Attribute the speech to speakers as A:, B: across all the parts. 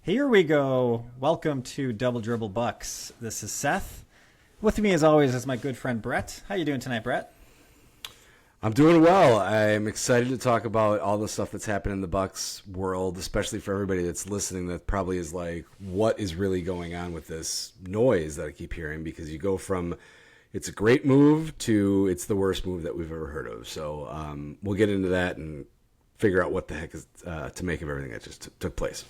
A: Here we go. Welcome to Double Dribble Bucks. This is Seth. With me, as always, is my good friend Brett. How you doing tonight, Brett?
B: I'm doing well. I'm excited to talk about all the stuff that's happened in the Bucks world, especially for everybody that's listening that probably is like, what is really going on with this noise that I keep hearing? Because you go from it's a great move to it's the worst move that we've ever heard of. So we'll get into that and figure out what the heck is to make of everything that just took place.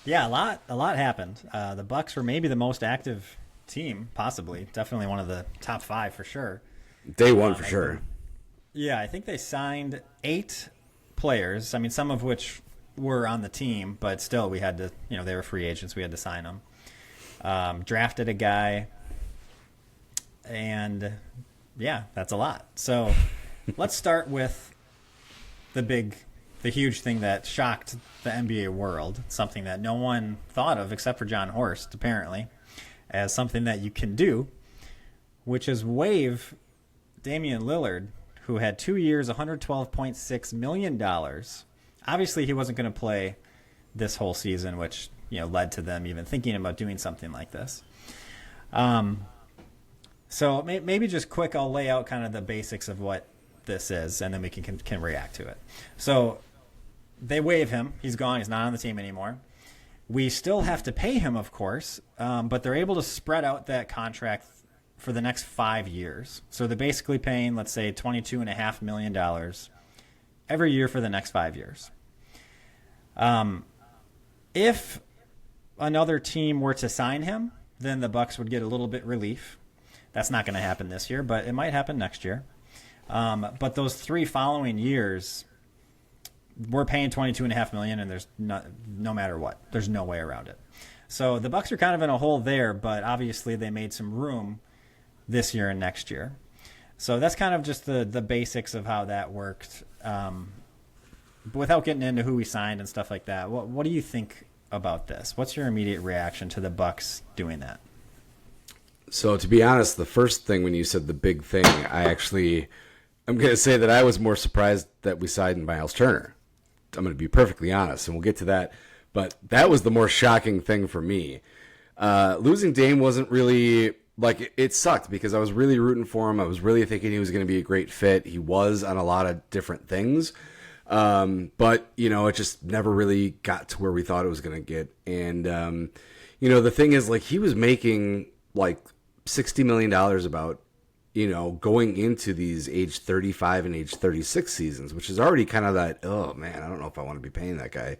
A: Yeah, a lot happened. The Bucks were maybe the most active team, possibly. Definitely one of the top 5 for sure.
B: Day one for sure.
A: Yeah, I think they signed 8 players. I mean, some of which were on the team, but still we had to, they were free agents. We had to sign them. Drafted a guy, and yeah, that's a lot. So let's start with the huge thing that shocked the NBA world, something that no one thought of except for John Horst, apparently, as something that you can do, which is waive Damian Lillard, who had 2 years, $112.6 million. Obviously, he wasn't going to play this whole season, which led to them even thinking about doing something like this. So maybe just quick, I'll lay out kind of the basics of what this is, and then we can react to it. So they waive him. He's gone. He's not on the team anymore. We still have to pay him, of course, but they're able to spread out that contract for the next 5 years. So they're basically paying, let's say, $22.5 million every year for the next 5 years. If another team were to sign him, then the Bucks would get a little bit relief. That's not going to happen this year, but it might happen next year. But those 3 following years, we're paying $22.5 million, and there's no matter what, there's no way around it. So the Bucks are kind of in a hole there, but obviously they made some room this year and next year. So that's kind of just the basics of how that worked. But without getting into who we signed and stuff like that, what do you think about this? What's your immediate reaction to the Bucks doing that?
B: So to be honest, the first thing when you said the big thing, I'm going to say that I was more surprised that we signed Myles Turner. I'm going to be perfectly honest, and we'll get to that. But that was the more shocking thing for me. Losing Dame wasn't really... it sucked because I was really rooting for him. I was really thinking he was going to be a great fit. He was on a lot of different things. But, it just never really got to where we thought it was going to get. And, the thing is, he was making, $60 million about, going into these age 35 and age 36 seasons, which is already kind of that, oh, man, I don't know if I want to be paying that guy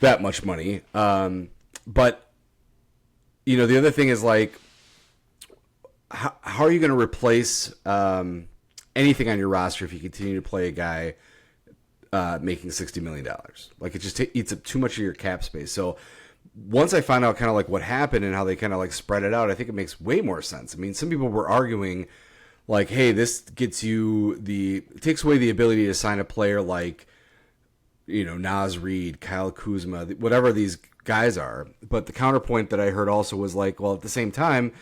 B: that much money. But, the other thing is, how are you going to replace anything on your roster if you continue to play a guy making $60 million? It just eats up too much of your cap space. So once I found out kind of what happened and how they kind of spread it out, I think it makes way more sense. I mean, some people were arguing hey, this takes away the ability to sign a player Naz Reid, Kyle Kuzma, whatever these guys are. But the counterpoint that I heard also was well, at the same time,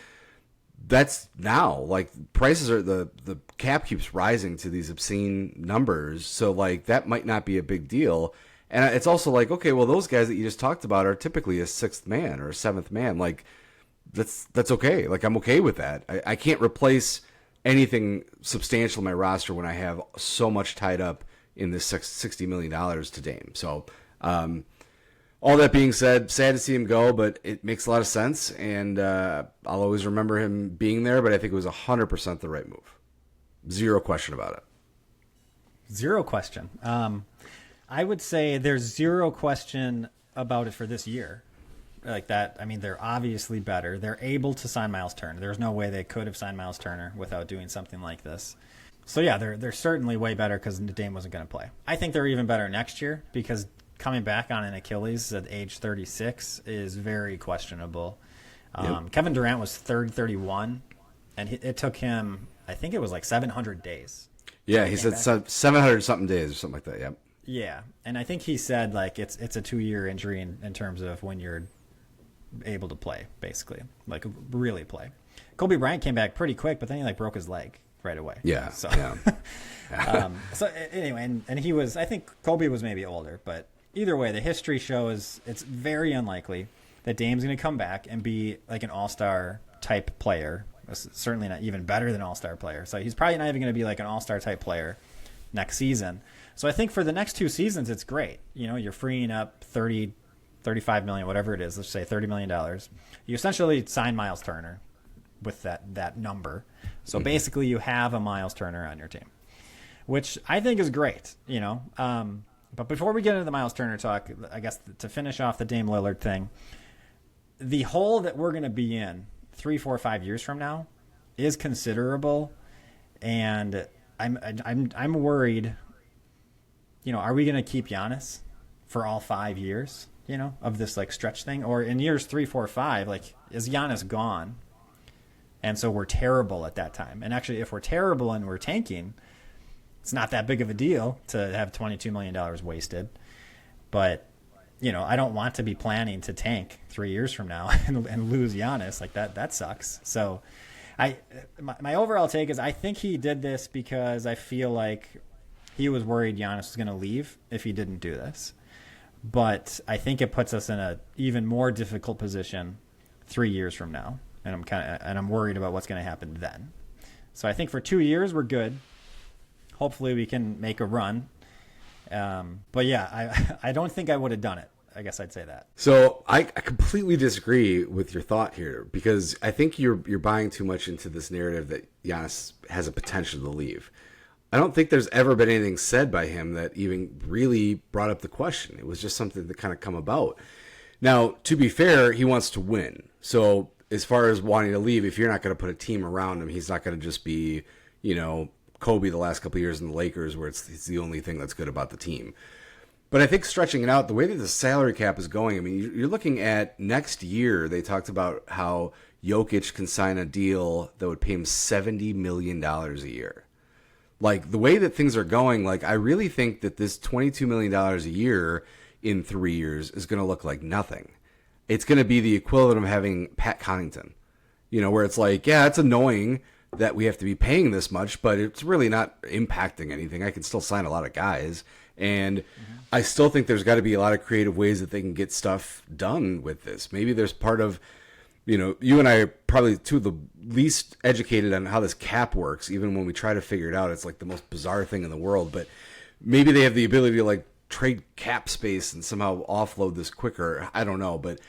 B: that's now prices are the cap keeps rising to these obscene numbers. So that might not be a big deal. And it's also okay, well, those guys that you just talked about are typically a 6th man or a 7th man. That's okay. I'm okay with that. I can't replace anything substantial in my roster when I have so much tied up in this $60 million to Dame. So, all that being said, sad to see him go, but it makes a lot of sense, and I'll always remember him being there, but I think it was 100% the right move. Zero question about it.
A: Zero question. I would say there's zero question about it for this year. That, I mean, they're obviously better. They're able to sign Myles Turner. There's no way they could have signed Myles Turner without doing something like this. So, yeah, they're certainly way better because Dame wasn't going to play. I think they're even better next year because coming back on an Achilles at age 36 is very questionable.
B: Yep.
A: Kevin Durant was 31, and it took him, I think it was 700 days.
B: Yeah, he said 700-something days or something like that, yep.
A: Yeah, and I think he said it's a 2-year injury in terms of when you're able to play, basically, really play. Kobe Bryant came back pretty quick, but then he broke his leg right away.
B: Yeah.
A: So, so anyway, and he was, I think Kobe was maybe older, but either way, the history shows it's very unlikely that Dame's going to come back and be like an all-star type player. Certainly not even better than all-star player. So he's probably not even going to be like an all-star type player next season. So I think for the next 2 seasons, it's great. You know, you're freeing up 30, 35 million, whatever it is. Let's say $30 million. You essentially sign Myles Turner with that number. So basically you have a Myles Turner on your team, which I think is great, you know. But before we get into the Myles Turner talk, I guess to finish off the Dame Lillard thing, the hole that we're going to be in 3, 4, 5 years from now is considerable, and I'm worried. You know, are we going to keep Giannis for all 5 years? You know, of this like stretch thing, or in years 3, 4, 5, like is Giannis gone? And so we're terrible at that time. And actually, if we're terrible and we're tanking, it's not that big of a deal to have $22 million wasted. But, you know, I don't want to be planning to tank 3 years from now and lose Giannis. Like that sucks. So my overall take is I think he did this because I feel like he was worried Giannis was going to leave if he didn't do this. But I think it puts us in an even more difficult position 3 years from now. And I'm worried about what's going to happen then. So I think for 2 years we're good. Hopefully we can make a run. But yeah, I don't think I would have done it. I guess I'd say that.
B: So I completely disagree with your thought here, because I think you're buying too much into this narrative that Giannis has a potential to leave. I don't think there's ever been anything said by him that even really brought up the question. It was just something that kind of come about. Now, to be fair, he wants to win. So as far as wanting to leave, if you're not going to put a team around him, he's not going to just be, you know, Kobe the last couple of years in the Lakers, where it's the only thing that's good about the team. But I think stretching it out, the way that the salary cap is going, I mean, you're looking at next year. They talked about how Jokic can sign a deal that would pay him $70 million a year. Like, the way that things are going, like, I really think that this $22 million a year in 3 years is going to look like nothing. It's going to be the equivalent of having Pat Connaughton, you know, where it's like, yeah, it's annoying that we have to be paying this much, but it's really not impacting anything. I can still sign a lot of guys, and I still think there's got to be a lot of creative ways that they can get stuff done with this. Maybe there's part of, you know, you and I are probably two of the least educated on how this cap works. Even when we try to figure it out, it's like the most bizarre thing in the world. But maybe they have the ability to like trade cap space and somehow offload this quicker. I don't know, but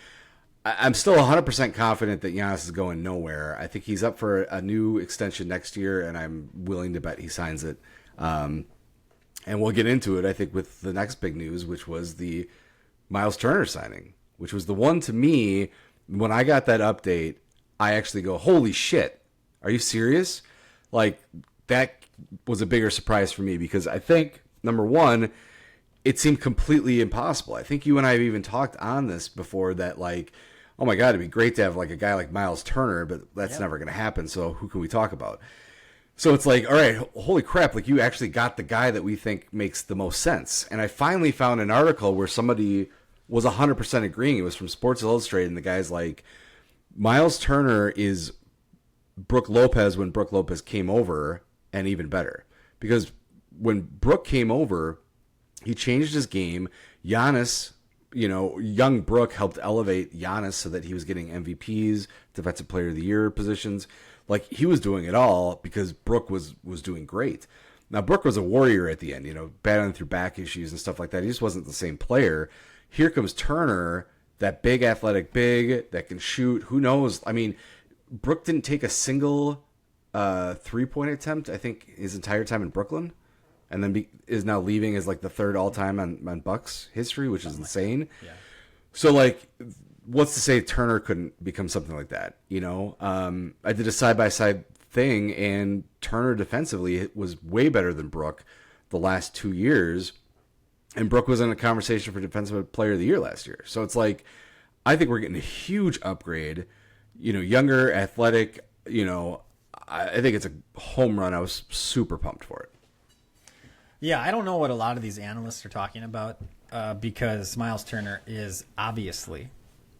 B: I'm still 100% confident that Giannis is going nowhere. I think he's up for a new extension next year, and I'm willing to bet he signs it. And we'll get into it, I think, with the next big news, which was the Myles Turner signing, which was the one to me. When I got that update, I actually go, holy shit, are you serious? Like, that was a bigger surprise for me, because I think, number one, it seemed completely impossible. I think you and I have even talked on this before that, like, oh my God, it'd be great to have like a guy like Myles Turner, but that's never going to happen. So who can we talk about? So it's like, all right, holy crap, like you actually got the guy that we think makes the most sense. And I finally found an article where somebody was 100% agreeing. It was from Sports Illustrated, and the guy's like, Myles Turner is Brook Lopez when Brook Lopez came over, and even better. Because when Brook came over, he changed his game. Giannis, you know, young Brook helped elevate Giannis so that he was getting MVPs, Defensive Player of the Year positions. Like, he was doing it all because Brook was doing great. Now, Brook was a warrior at the end, you know, battling through back issues and stuff like that. He just wasn't the same player. Here comes Turner, that big athletic big that can shoot. Who knows? I mean, Brook didn't take a single three-point attempt, I think, his entire time in Brooklyn, and then is now leaving as like the third all-time on Bucks history, which is insane. Yeah. So, like, what's to say Turner couldn't become something like that, you know? I did a side-by-side thing, and Turner defensively was way better than Brook the last 2 years, and Brook was in a conversation for Defensive Player of the Year last year. So it's like, I think we're getting a huge upgrade, you know, younger, athletic, you know, I think it's a home run. I was super pumped for it.
A: Yeah, I don't know what a lot of these analysts are talking about because Myles Turner is obviously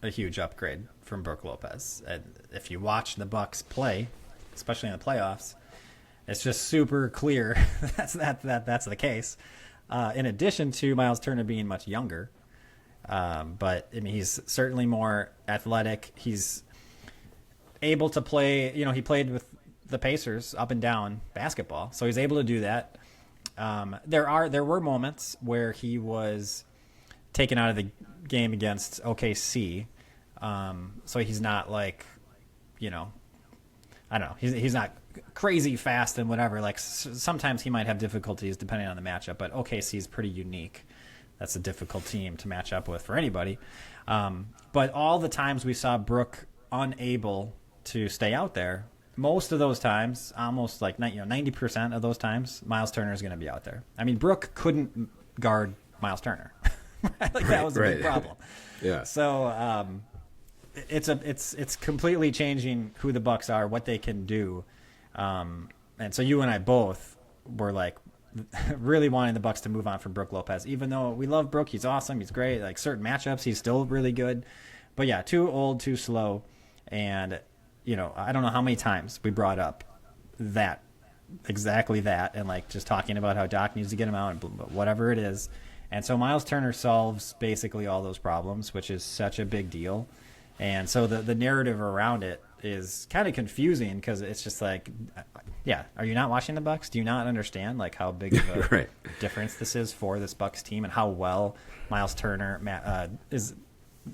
A: a huge upgrade from Brook Lopez. And if you watch the Bucks play, especially in the playoffs, it's just super clear that's the case. In addition to Myles Turner being much younger, But I mean, he's certainly more athletic. He's able to play. He played with the Pacers up and down basketball, so he's able to do that. There were moments where he was taken out of the game against OKC. So he's not like, I don't know. He's not crazy fast and whatever. Like sometimes he might have difficulties depending on the matchup, but OKC is pretty unique. That's a difficult team to match up with for anybody. But all the times we saw Brook unable to stay out there, most of those times, almost like 90% of those times, Myles Turner is going to be out there. I mean, Brook couldn't guard Myles Turner. That was a big problem.
B: Yeah.
A: So it's completely changing who the Bucks are, what they can do, and so you and I both were like really wanting the Bucks to move on from Brook Lopez, even though we love Brook. He's awesome. He's great. Like certain matchups, he's still really good. But yeah, too old, too slow, and I don't know how many times we brought up exactly that, and like just talking about how Doc needs to get him out and whatever it is. And so Myles Turner solves basically all those problems, which is such a big deal. And so the narrative around it is kind of confusing because it's just like, yeah, are you not watching the Bucks? Do you not understand like how big of a
B: right.
A: difference this is for this Bucks team and how well Myles Turner is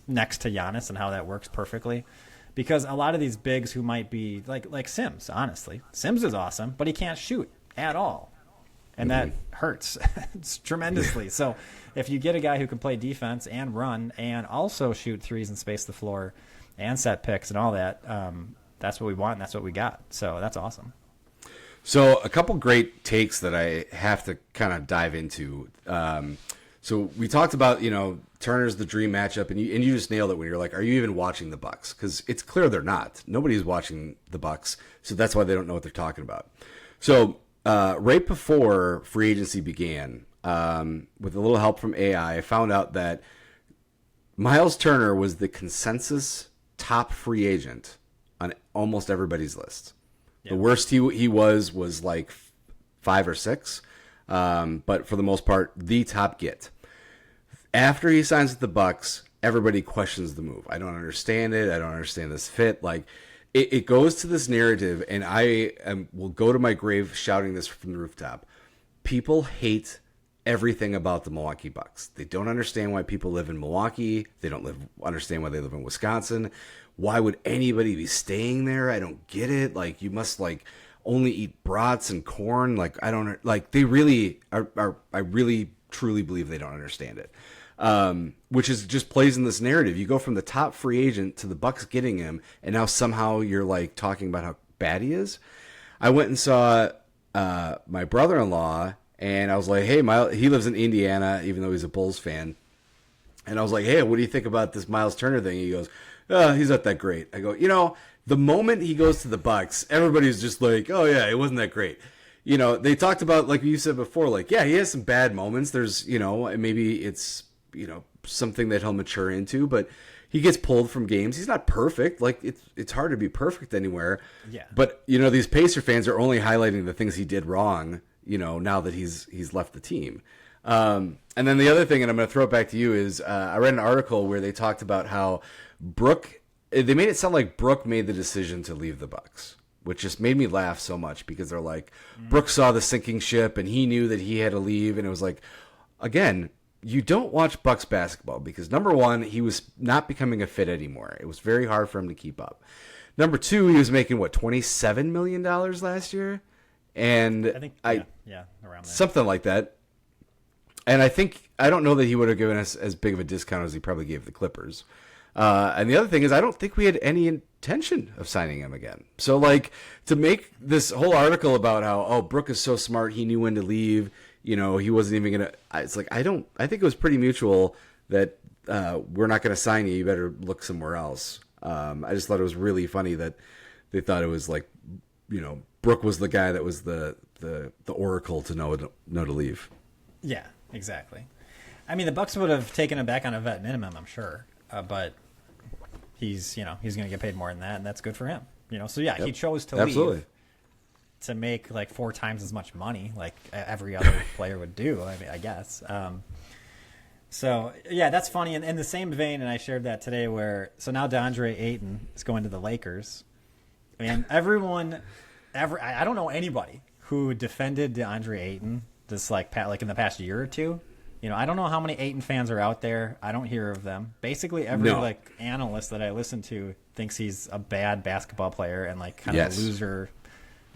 A: next to Giannis and how that works perfectly? Because a lot of these bigs who might be like Sims, honestly, Sims is awesome, but he can't shoot at all. And that hurts it's tremendously. So if you get a guy who can play defense and run and also shoot threes and space the floor and set picks and all that, that's what we want and that's what we got. So that's awesome.
B: So a couple great takes that I have to kind of dive into. So we talked about, Turner's the dream matchup, and you just nailed it when you're like, are you even watching the Bucks? Because it's clear they're not. Nobody's watching the Bucks, so that's why they don't know what they're talking about. So right before free agency began, with a little help from AI, I found out that Myles Turner was the consensus top free agent on almost everybody's list. Yep. The worst he was like 5 or 6, but for the most part, the top get. After he signs with the Bucks, everybody questions the move. I don't understand it. I don't understand this fit. Like, it goes to this narrative, and will go to my grave shouting this from the rooftop. People hate everything about the Milwaukee Bucks. They don't understand why people live in Milwaukee. They don't understand why they live in Wisconsin. Why would anybody be staying there? I don't get it. Like, you must only eat brats and corn. Like, I don't like. They really are. I really truly believe they don't understand it. Which is just plays in this narrative. You go from the top free agent to the Bucks getting him, and now somehow you're like talking about how bad he is. I went and saw my brother-in-law, and I was like, hey, he lives in Indiana, even though he's a Bulls fan. And I was like, hey, what do you think about this Myles Turner thing? He goes, he's not that great. I go, the moment he goes to the Bucks, everybody's just like, oh yeah, it wasn't that great. They talked about, like you said before, like, yeah, he has some bad moments. There's, maybe it's, something that he'll mature into, but he gets pulled from games. He's not perfect. Like, it's hard to be perfect anywhere. Yeah. But, these Pacer fans are only highlighting the things he did wrong, now that he's left the team. And then the other thing, and I'm going to throw it back to you, is I read an article where they talked about how they made it sound like Brook made the decision to leave the Bucks, which just made me laugh so much because they're like, Brook saw the sinking ship and he knew that he had to leave. And it was like, again, you don't watch Bucks basketball because, number one, he was not becoming a fit anymore. It was very hard for him to keep up. Number two, he was making, $27 million last year? And
A: I think, around there.
B: Something like that. And I don't know that he would have given us as big of a discount as he probably gave the Clippers. And the other thing is, I don't think we had any intention of signing him again. So, to make this whole article about how, Brook is so smart, he knew when to leave, he wasn't even going to, it's like, I think it was pretty mutual that we're not going to sign you. You better look somewhere else. I just thought it was really funny that they thought it was like, Brook was the guy that was the oracle to know to leave. Yeah,
A: exactly. I mean, the Bucks would have taken him back on a vet minimum, I'm sure. But he's going to get paid more than that, and that's good for him. So yeah, yep. He chose to leave to make 4 times as much money, like every other player would do. I mean, I guess. So yeah, that's funny. In the same vein, and I shared that today. So now DeAndre Ayton is going to the Lakers, and I don't know anybody who defended DeAndre Ayton this like in the past year or two. I don't know how many Ayton fans are out there. I don't hear of them. Basically, every analyst that I listen to thinks he's a bad basketball player and like kind of a loser,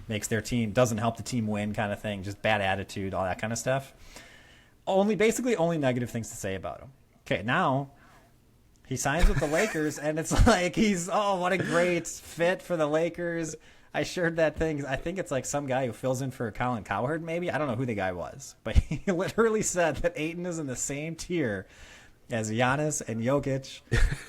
A: makes their team, doesn't help the team win kind of thing, just bad attitude, all that kind of stuff. Only negative things to say about him. Okay, now he signs with the Lakers, and it's like what a great fit for the Lakers. I shared that thing. I think it's like some guy who fills in for Colin Cowherd, maybe. I don't know who the guy was, but he literally said that Ayton is in the same tier as Giannis and Jokic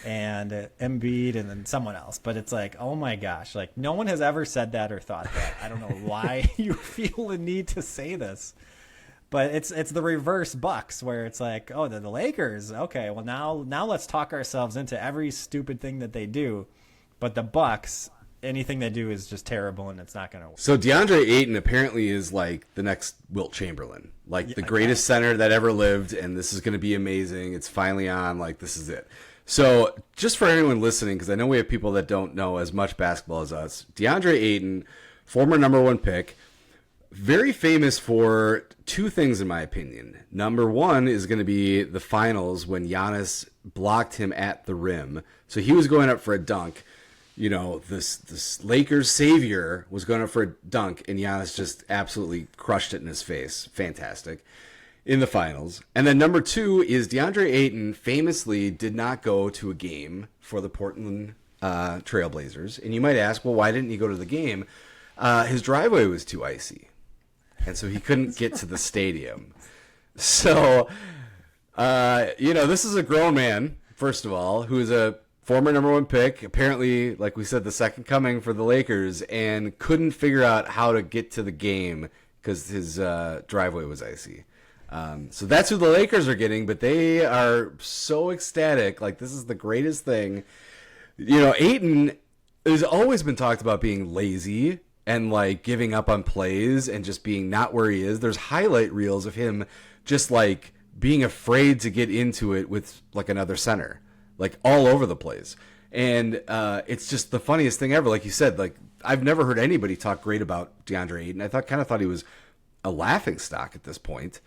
A: and Embiid and then someone else. But it's like, oh my gosh, like no one has ever said that or thought that. I don't know why you feel the need to say this, but it's the reverse Bucks where it's like, oh, the Lakers. Okay, well now let's talk ourselves into every stupid thing that they do, but the Bucks, anything they do is just terrible, and it's not going to work.
B: So DeAndre Ayton apparently is like the next Wilt Chamberlain, like the greatest center that ever lived, and this is going to be amazing. It's finally on. Like, this is it. So just for anyone listening, because I know we have people that don't know as much basketball as us, DeAndre Ayton, former number 1 pick, very famous for 2 things, in my opinion. Number 1 is going to be the finals when Giannis blocked him at the rim. So he was going up for a dunk. This Lakers savior was going up for a dunk, and Giannis just absolutely crushed it in his face. Fantastic. In the finals. And then number 2 is DeAndre Ayton famously did not go to a game for the Portland Trailblazers. And you might ask, well, why didn't he go to the game? His driveway was too icy, and so he couldn't get to the stadium. So, this is a grown man, first of all, who is a former number 1 pick, apparently, like we said, the second coming for the Lakers, and couldn't figure out how to get to the game because his driveway was icy. So that's who the Lakers are getting, but they are so ecstatic. Like, this is the greatest thing. Ayton has always been talked about being lazy and, like, giving up on plays and just being not where he is. There's highlight reels of him just, like, being afraid to get into it with, like, another center. Like, all over the place. And it's just the funniest thing ever. Like you said, like, I've never heard anybody talk great about DeAndre Ayton. I kind of thought he was a laughingstock at this point.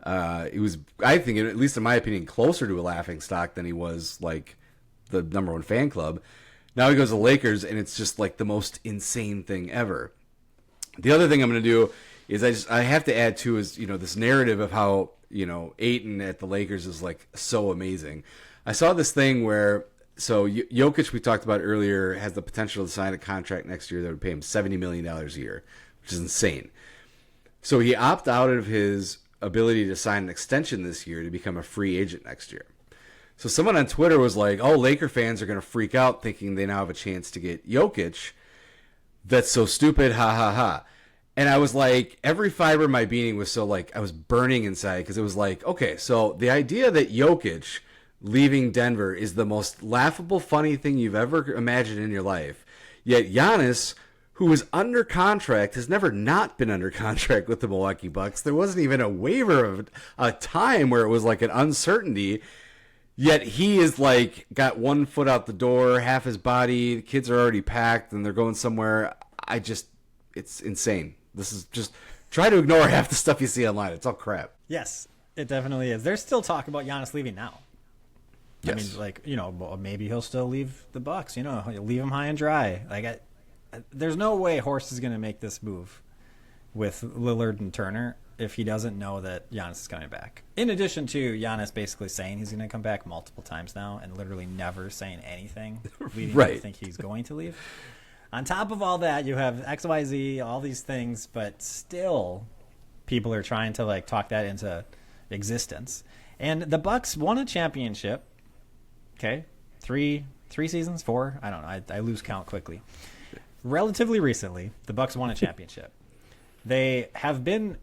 B: He was, I think, at least in my opinion, closer to a laughingstock than he was, like, the number 1 fan club. Now he goes to the Lakers, and it's just, like, the most insane thing ever. The other thing I'm going to do is I have to add, too, is, this narrative of how, Ayton at the Lakers is, like, so amazing. I saw this thing where, so Jokic, we talked about earlier, has the potential to sign a contract next year that would pay him $70 million a year, which is insane. So he opted out of his ability to sign an extension this year to become a free agent next year. So someone on Twitter was like, oh, Laker fans are going to freak out thinking they now have a chance to get Jokic. That's so stupid, ha ha ha. And I was like, every fiber of my being was so like, I was burning inside because it was like, okay, so the idea that Jokic leaving Denver is the most laughable, funny thing you've ever imagined in your life. Yet Giannis, who is under contract, has never not been under contract with the Milwaukee Bucks. There wasn't even a waiver of a time where it was like an uncertainty. Yet he is like got 1 foot out the door, half his body. The kids are already packed and they're going somewhere. It's insane. This is just, try to ignore half the stuff you see online. It's all crap.
A: Yes, it definitely is. There's still talk about Giannis leaving now. Yes. I mean, like, maybe he'll still leave the Bucks. He'll leave him high and dry. Like, there's no way Horst is going to make this move with Lillard and Turner if he doesn't know that Giannis is coming back. In addition to Giannis basically saying he's going to come back multiple times now and literally never saying anything, leading
B: right.
A: you to think he's going to leave. On top of all that, you have XYZ, all these things, but still people are trying to, like, talk that into existence. And the Bucks won a championship. Okay, three seasons, 4. I don't know. I lose count quickly. Relatively recently, the Bucks won a championship. They have been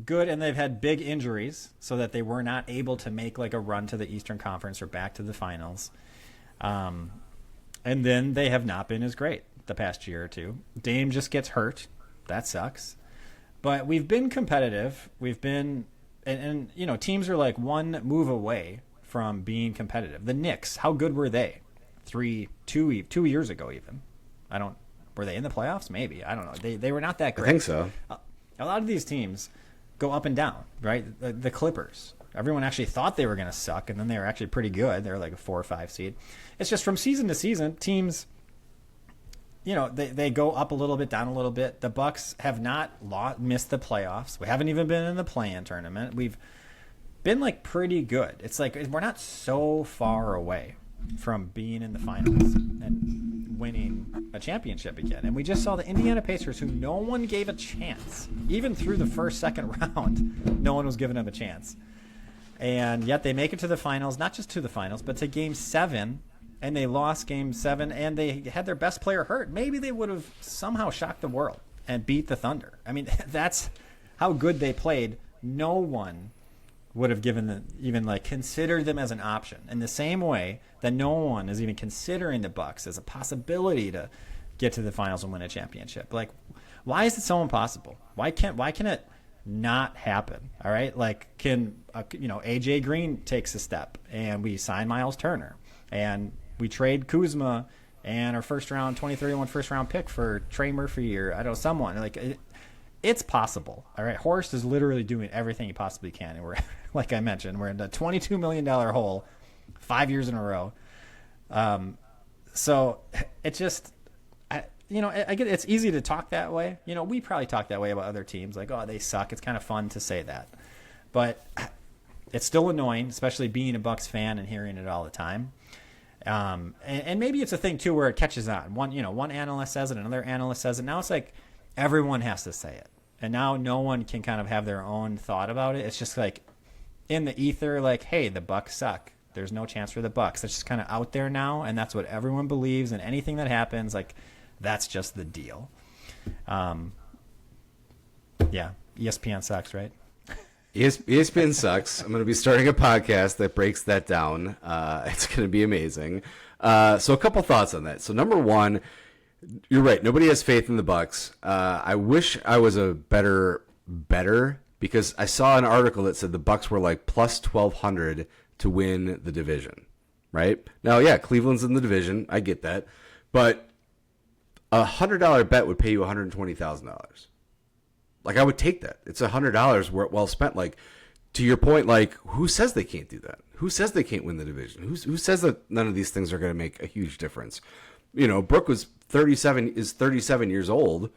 A: good, and they've had big injuries, so that they were not able to make like a run to the Eastern Conference or back to the finals. And then they have not been as great the past year or two. Dame just gets hurt. That sucks. But we've been competitive. We've been, and teams are like 1 move away from being competitive. The Knicks, how good were they? 2 years ago even. Were they in the playoffs? Maybe. I don't know. They were not that great.
B: I think so.
A: A lot of these teams go up and down, right? The Clippers. Everyone actually thought they were going to suck, and then they were actually pretty good. They were like a 4 or 5 seed. It's just from season to season, teams, they go up a little bit, down a little bit. The Bucks have not missed the playoffs. We haven't even been in the play-in tournament. We've been like pretty good. It's like we're not so far away from being in the finals and winning a championship again. And we just saw the Indiana Pacers, who no one gave a chance. Even through the first, second round, no one was giving them a chance. And yet they make it to the finals, not just to the finals, but to Game 7, and they lost Game 7, and they had their best player hurt. Maybe they would have somehow shocked the world and beat the Thunder. I mean, that's how good they played. No one would have considered them as an option. In the same way that no one is even considering the Bucks as a possibility to get to the finals and win a championship. Like, why is it so impossible? Why can it not happen? All right, like, can AJ Green takes a step and we sign Myles Turner and we trade Kuzma and our 2031 first round pick for Trey Murphy or someone like. It's possible. All right, Horst is literally doing everything he possibly can, and we're, like I mentioned, we're in a $22 million hole 5 years in a row. So it just, I get it's easy to talk that way. We probably talk that way about other teams, like, oh, they suck. It's kind of fun to say that, but it's still annoying, especially being a Bucks fan and hearing it all the time. And maybe it's a thing too where it catches on. One analyst says it, another analyst says it. Now it's like everyone has to say it, and now no one can kind of have their own thought about it. It's just like in the ether, like, hey, the Bucks suck. There's no chance for the Bucks. It's just kind of out there now, and that's what everyone believes. And anything that happens, like, that's just the deal. Yeah, ESPN sucks, right?
B: ESPN sucks. I'm going to be starting a podcast that breaks that down. It's going to be amazing. So a couple thoughts on that. So number one, you're right. Nobody has faith in the Bucks. I wish I was a better because I saw an article that said the Bucks were like plus 1,200 to win the division. Right now, yeah, Cleveland's in the division. I get that, but $100 bet would pay you $120,000. Like, I would take that. It's $100 well spent. Like, to your point, like, who says they can't do that? Who says they can't win the division? Who says that none of these things are going to make a huge difference? Brooke is 37 years old.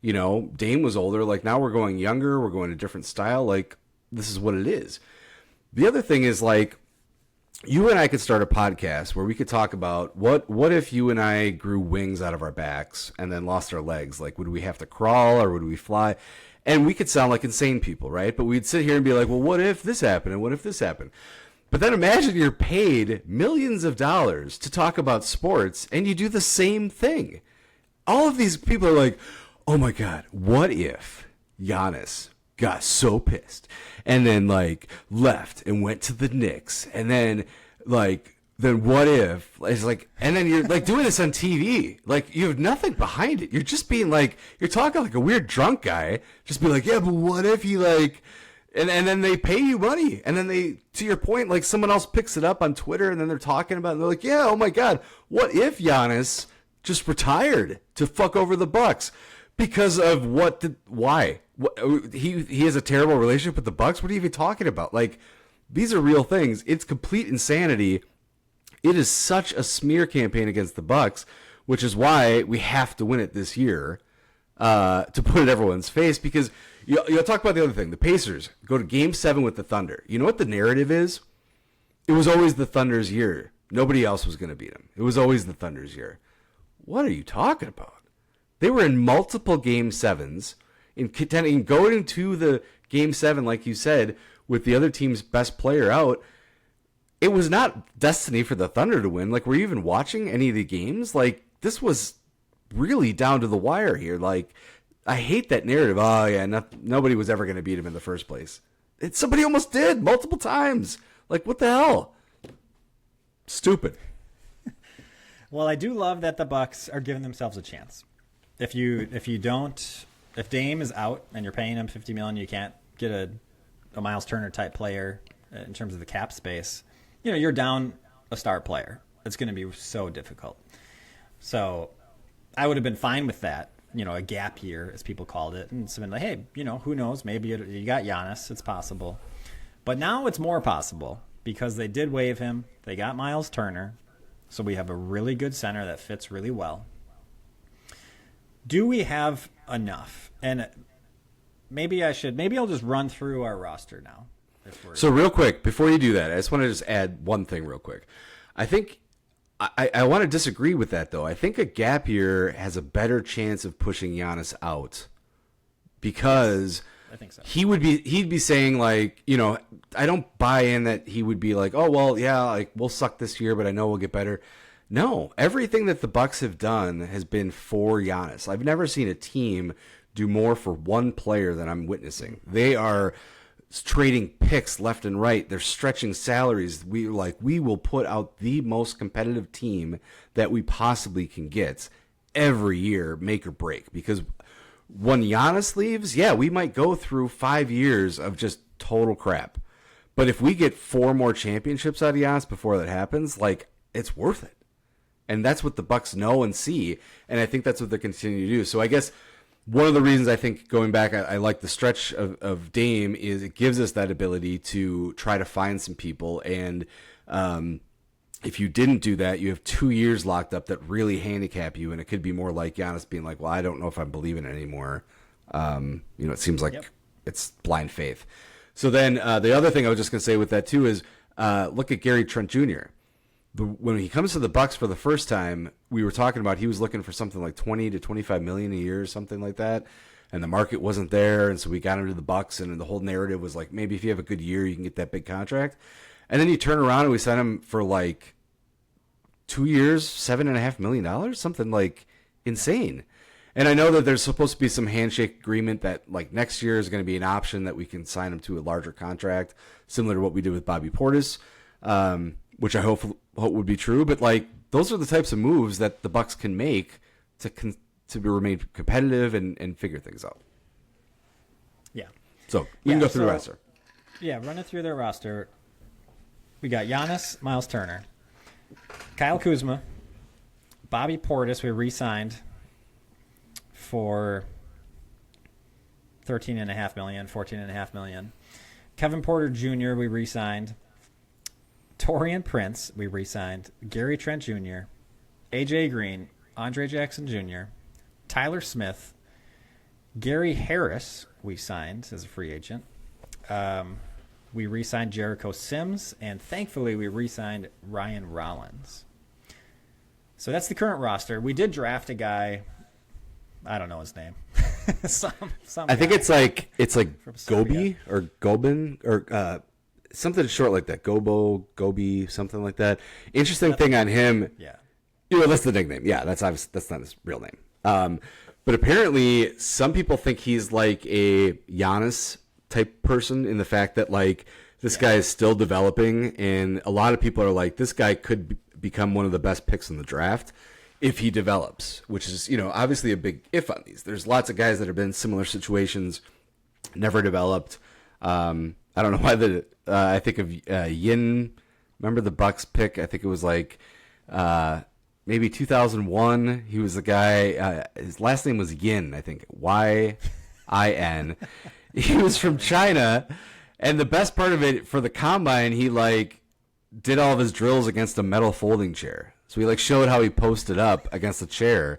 B: Dame was older. Like, now we're going younger. We're going a different style. Like, this is what it is. The other thing is, like, you and I could start a podcast where we could talk about what if you and I grew wings out of our backs and then lost our legs? Like, would we have to crawl or would we fly? And we could sound like insane people, right? But we'd sit here and be like, well, what if this happened? And what if this happened? But then imagine you're paid millions of dollars to talk about sports and you do the same thing. All of these people are like, oh my God, what if Giannis got so pissed and then like left and went to the Knicks and then what if it's like, and then you're like doing this on TV, like you have nothing behind it. You're just being like, you're talking like a weird drunk guy, just be like, yeah, but what if he like, and then they pay you money. And then they, to your point, like someone else picks it up on Twitter and then they're talking about it and they're like, yeah, oh my God, what if Giannis just retired to fuck over the Bucks because of why? He has a terrible relationship with the Bucks. What are you even talking about? Like, these are real things. It's complete insanity. It is such a smear campaign against the Bucks, which is why we have to win it this year to put it in everyone's face. Because you'll talk about the other thing. The Pacers go to Game 7 with the Thunder. You know what the narrative is? It was always the Thunder's year. Nobody else was going to beat them. It was always the Thunder's year. What are you talking about? They were in multiple Game 7s, in going to the Game 7, like you said, with the other team's best player out. It was not destiny for the Thunder to win. Like, were you even watching any of the games? Like, this was really down to the wire here. Like, I hate that narrative. Oh, yeah, nobody was ever going to beat him in the first place. Somebody almost did multiple times. Like, what the hell? Stupid.
A: Well, I do love that the Bucks are giving themselves a chance. If Dame is out and you're paying him $50 million, you can't get a Myles Turner type player in terms of the cap space. you're down a star player. It's going to be so difficult. So I would have been fine with that, a gap year, as people called it. And it's been like, hey, who knows? Maybe you got Giannis. It's possible. But now it's more possible because they did waive him. They got Myles Turner. So we have a really good center that fits really well. Do we have enough? And maybe I'll just run through our roster now.
B: So real quick, before you do that, I just want to just add one thing real quick. I think I want to disagree with that, though. I think a gap year has a better chance of pushing Giannis out because
A: I think so.
B: He'd be saying, like, I don't buy in that he would be like, oh, well, yeah, like we'll suck this year, but I know we'll get better. No, everything that the Bucks have done has been for Giannis. I've never seen a team do more for one player than I'm witnessing. They are trading picks left and right. They're stretching salaries. We will put out the most competitive team that we possibly can get every year, make or break. Because when Giannis leaves, yeah, we might go through 5 years of just total crap. But if we get 4 more championships out of Giannis before that happens, like, it's worth it. And that's what the Bucks know and see, and I think that's what they continue to do. So I guess one of the reasons I think, going back, I like the stretch of Dame is it gives us that ability to try to find some people. And if you didn't do that, you have 2 years locked up that really handicap you, and it could be more like Giannis being like, well, I don't know if I'm believing it anymore. It seems like it's blind faith. So then the other thing I was just going to say with that, too, is look at Gary Trent Jr., when he comes to the Bucks for the first time, we were talking about he was looking for something like 20 to 25 million a year, something like that, and the market wasn't there, and so we got him to the Bucks, and the whole narrative was like, maybe if you have a good year, you can get that big contract. And then you turn around and we sign him for like 2 years, $7.5 million, something like insane. And I know that there's supposed to be some handshake agreement that like next year is going to be an option that we can sign him to a larger contract, similar to what we did with Bobby Portis, which I hope would be true. But like those are the types of moves that the Bucks can make to remain competitive and figure things out.
A: Yeah.
B: So we can go through the roster.
A: Yeah, running through their roster. We got Giannis, Myles Turner, Kyle Kuzma, Bobby Portis. We re-signed for $13.5 million, $14.5 million. Kevin Porter Jr. we re-signed. Taurean Prince we re-signed. Gary Trent Jr., AJ Green, Andre Jackson Jr., Tyler Smith, Gary Harris we signed as a free agent. We re-signed Jericho Sims, and thankfully we re-signed Ryan Rollins. So that's the current roster. We did draft a guy. I don't know his name. some
B: I think it's like Gobi or Gobin or something short like that. Gobi, something like that. Interesting thing on him.
A: Yeah.
B: That's the nickname. Yeah, that's obvious. That's not his real name. But apparently some people think he's like a Giannis type person in the fact that like this guy is still developing, and a lot of people are like, this guy could become one of the best picks in the draft if he develops, which is, obviously a big if on these. There's lots of guys that have been in similar situations, never developed. I don't know why I think of Yin. Remember the Bucks pick? I think it was like maybe 2001. He was the guy. His last name was Yin, I think. Yin. He was from China, and the best part of it, for the combine, he like did all of his drills against a metal folding chair. So he like showed how he posted up against the chair.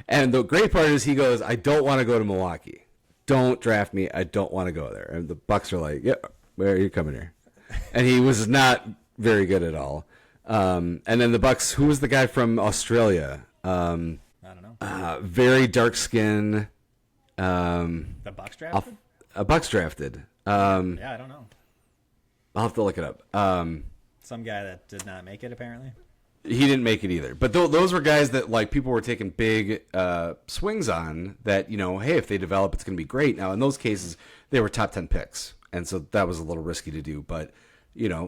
B: And the great part is he goes, I don't want to go to Milwaukee. Don't draft me. I don't want to go there. And the Bucks are like, yeah, where are you coming here? And he was not very good at all. And then the Bucks, who was the guy from Australia?
A: I don't know.
B: Very dark skin.
A: The Bucks drafted?
B: A Bucks drafted.
A: Yeah, I don't know.
B: I'll have to look it up.
A: Some guy that did not make it, apparently.
B: He didn't make it either. But those were guys that like people were taking big swings on that, hey, if they develop, it's going to be great. Now, in those cases, they were top 10 picks. And so that was a little risky to do. But,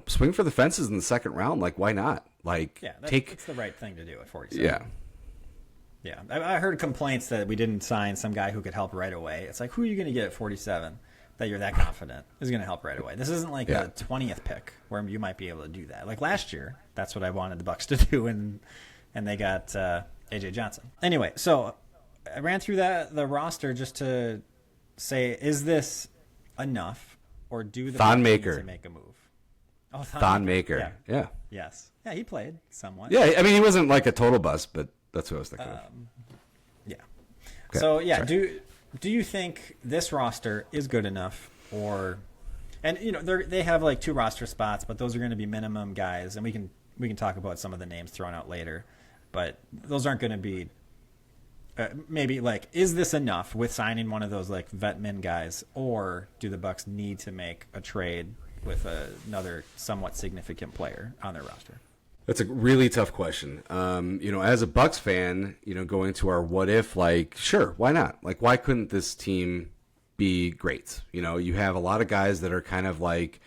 B: swing for the fences in the second round. Like, why not? Like,
A: yeah, that's the right thing to do at 47.
B: Yeah.
A: Yeah. I heard complaints that we didn't sign some guy who could help right away. It's like, who are you going to get at 47? that you're that confident is going to help right away. This isn't like a 20th pick where you might be able to do that. Like last year, that's what I wanted the Bucks to do, and they got AJ Johnson. Anyway, so I ran through the roster just to say, is this enough, or do the Bucks need to make a move? Oh,
B: Thon Maker. Yeah.
A: Yes. Yeah, he played somewhat.
B: Yeah, I mean, he wasn't like a total bust, but that's what I was thinking of.
A: Yeah.
B: Okay.
A: So, yeah, do you think this roster is good enough, or and they have like 2 roster spots, but those are going to be minimum guys, and we can talk about some of the names thrown out later, but those aren't going to be maybe like, is this enough with signing one of those like vet min guys, or do the Bucks need to make a trade with another somewhat significant player on their roster?
B: That's a really tough question. As a Bucks fan, going to our what if, like, sure, why not? Like, why couldn't this team be great? You have a lot of guys that are kind of like,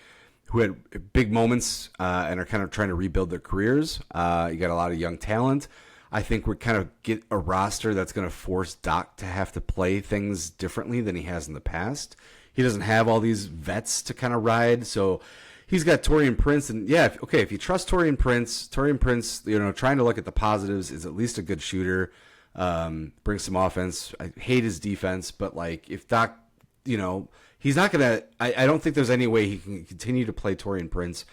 B: who had big moments and are kind of trying to rebuild their careers. You got a lot of young talent. I think we're kind of get a roster that's going to force Doc to have to play things differently than he has in the past. He doesn't have all these vets to kind of ride, so he's got Taurean Prince, and if you trust Taurean Prince, trying to look at the positives, is at least a good shooter, brings some offense. I hate his defense, but like if Doc, he's not gonna. I don't think there's any way he can continue to play Taurean Prince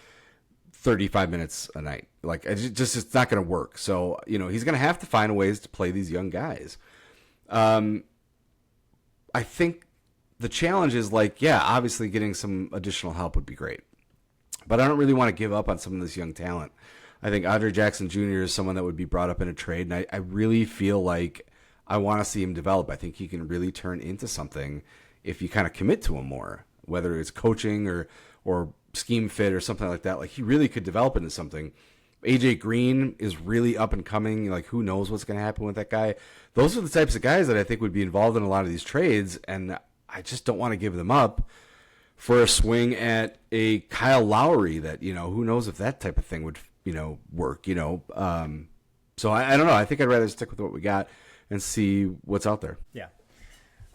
B: 35 minutes a night. Like it's not gonna work. So he's gonna have to find ways to play these young guys. I think the challenge is obviously getting some additional help would be great. But I don't really want to give up on some of this young talent. I think Andre Jackson Jr. is someone that would be brought up in a trade, and I really feel like I want to see him develop. I think he can really turn into something if you kind of commit to him more, whether it's coaching or scheme fit or something like that. Like, he really could develop into something. AJ Green is really up and coming. Like, who knows what's going to happen with that guy? Those are the types of guys that I think would be involved in a lot of these trades, and I just don't want to give them up for a swing at a Kyle Lowry that, who knows if that type of thing would, work, So I don't know. I think I'd rather stick with what we got and see what's out there.
A: Yeah.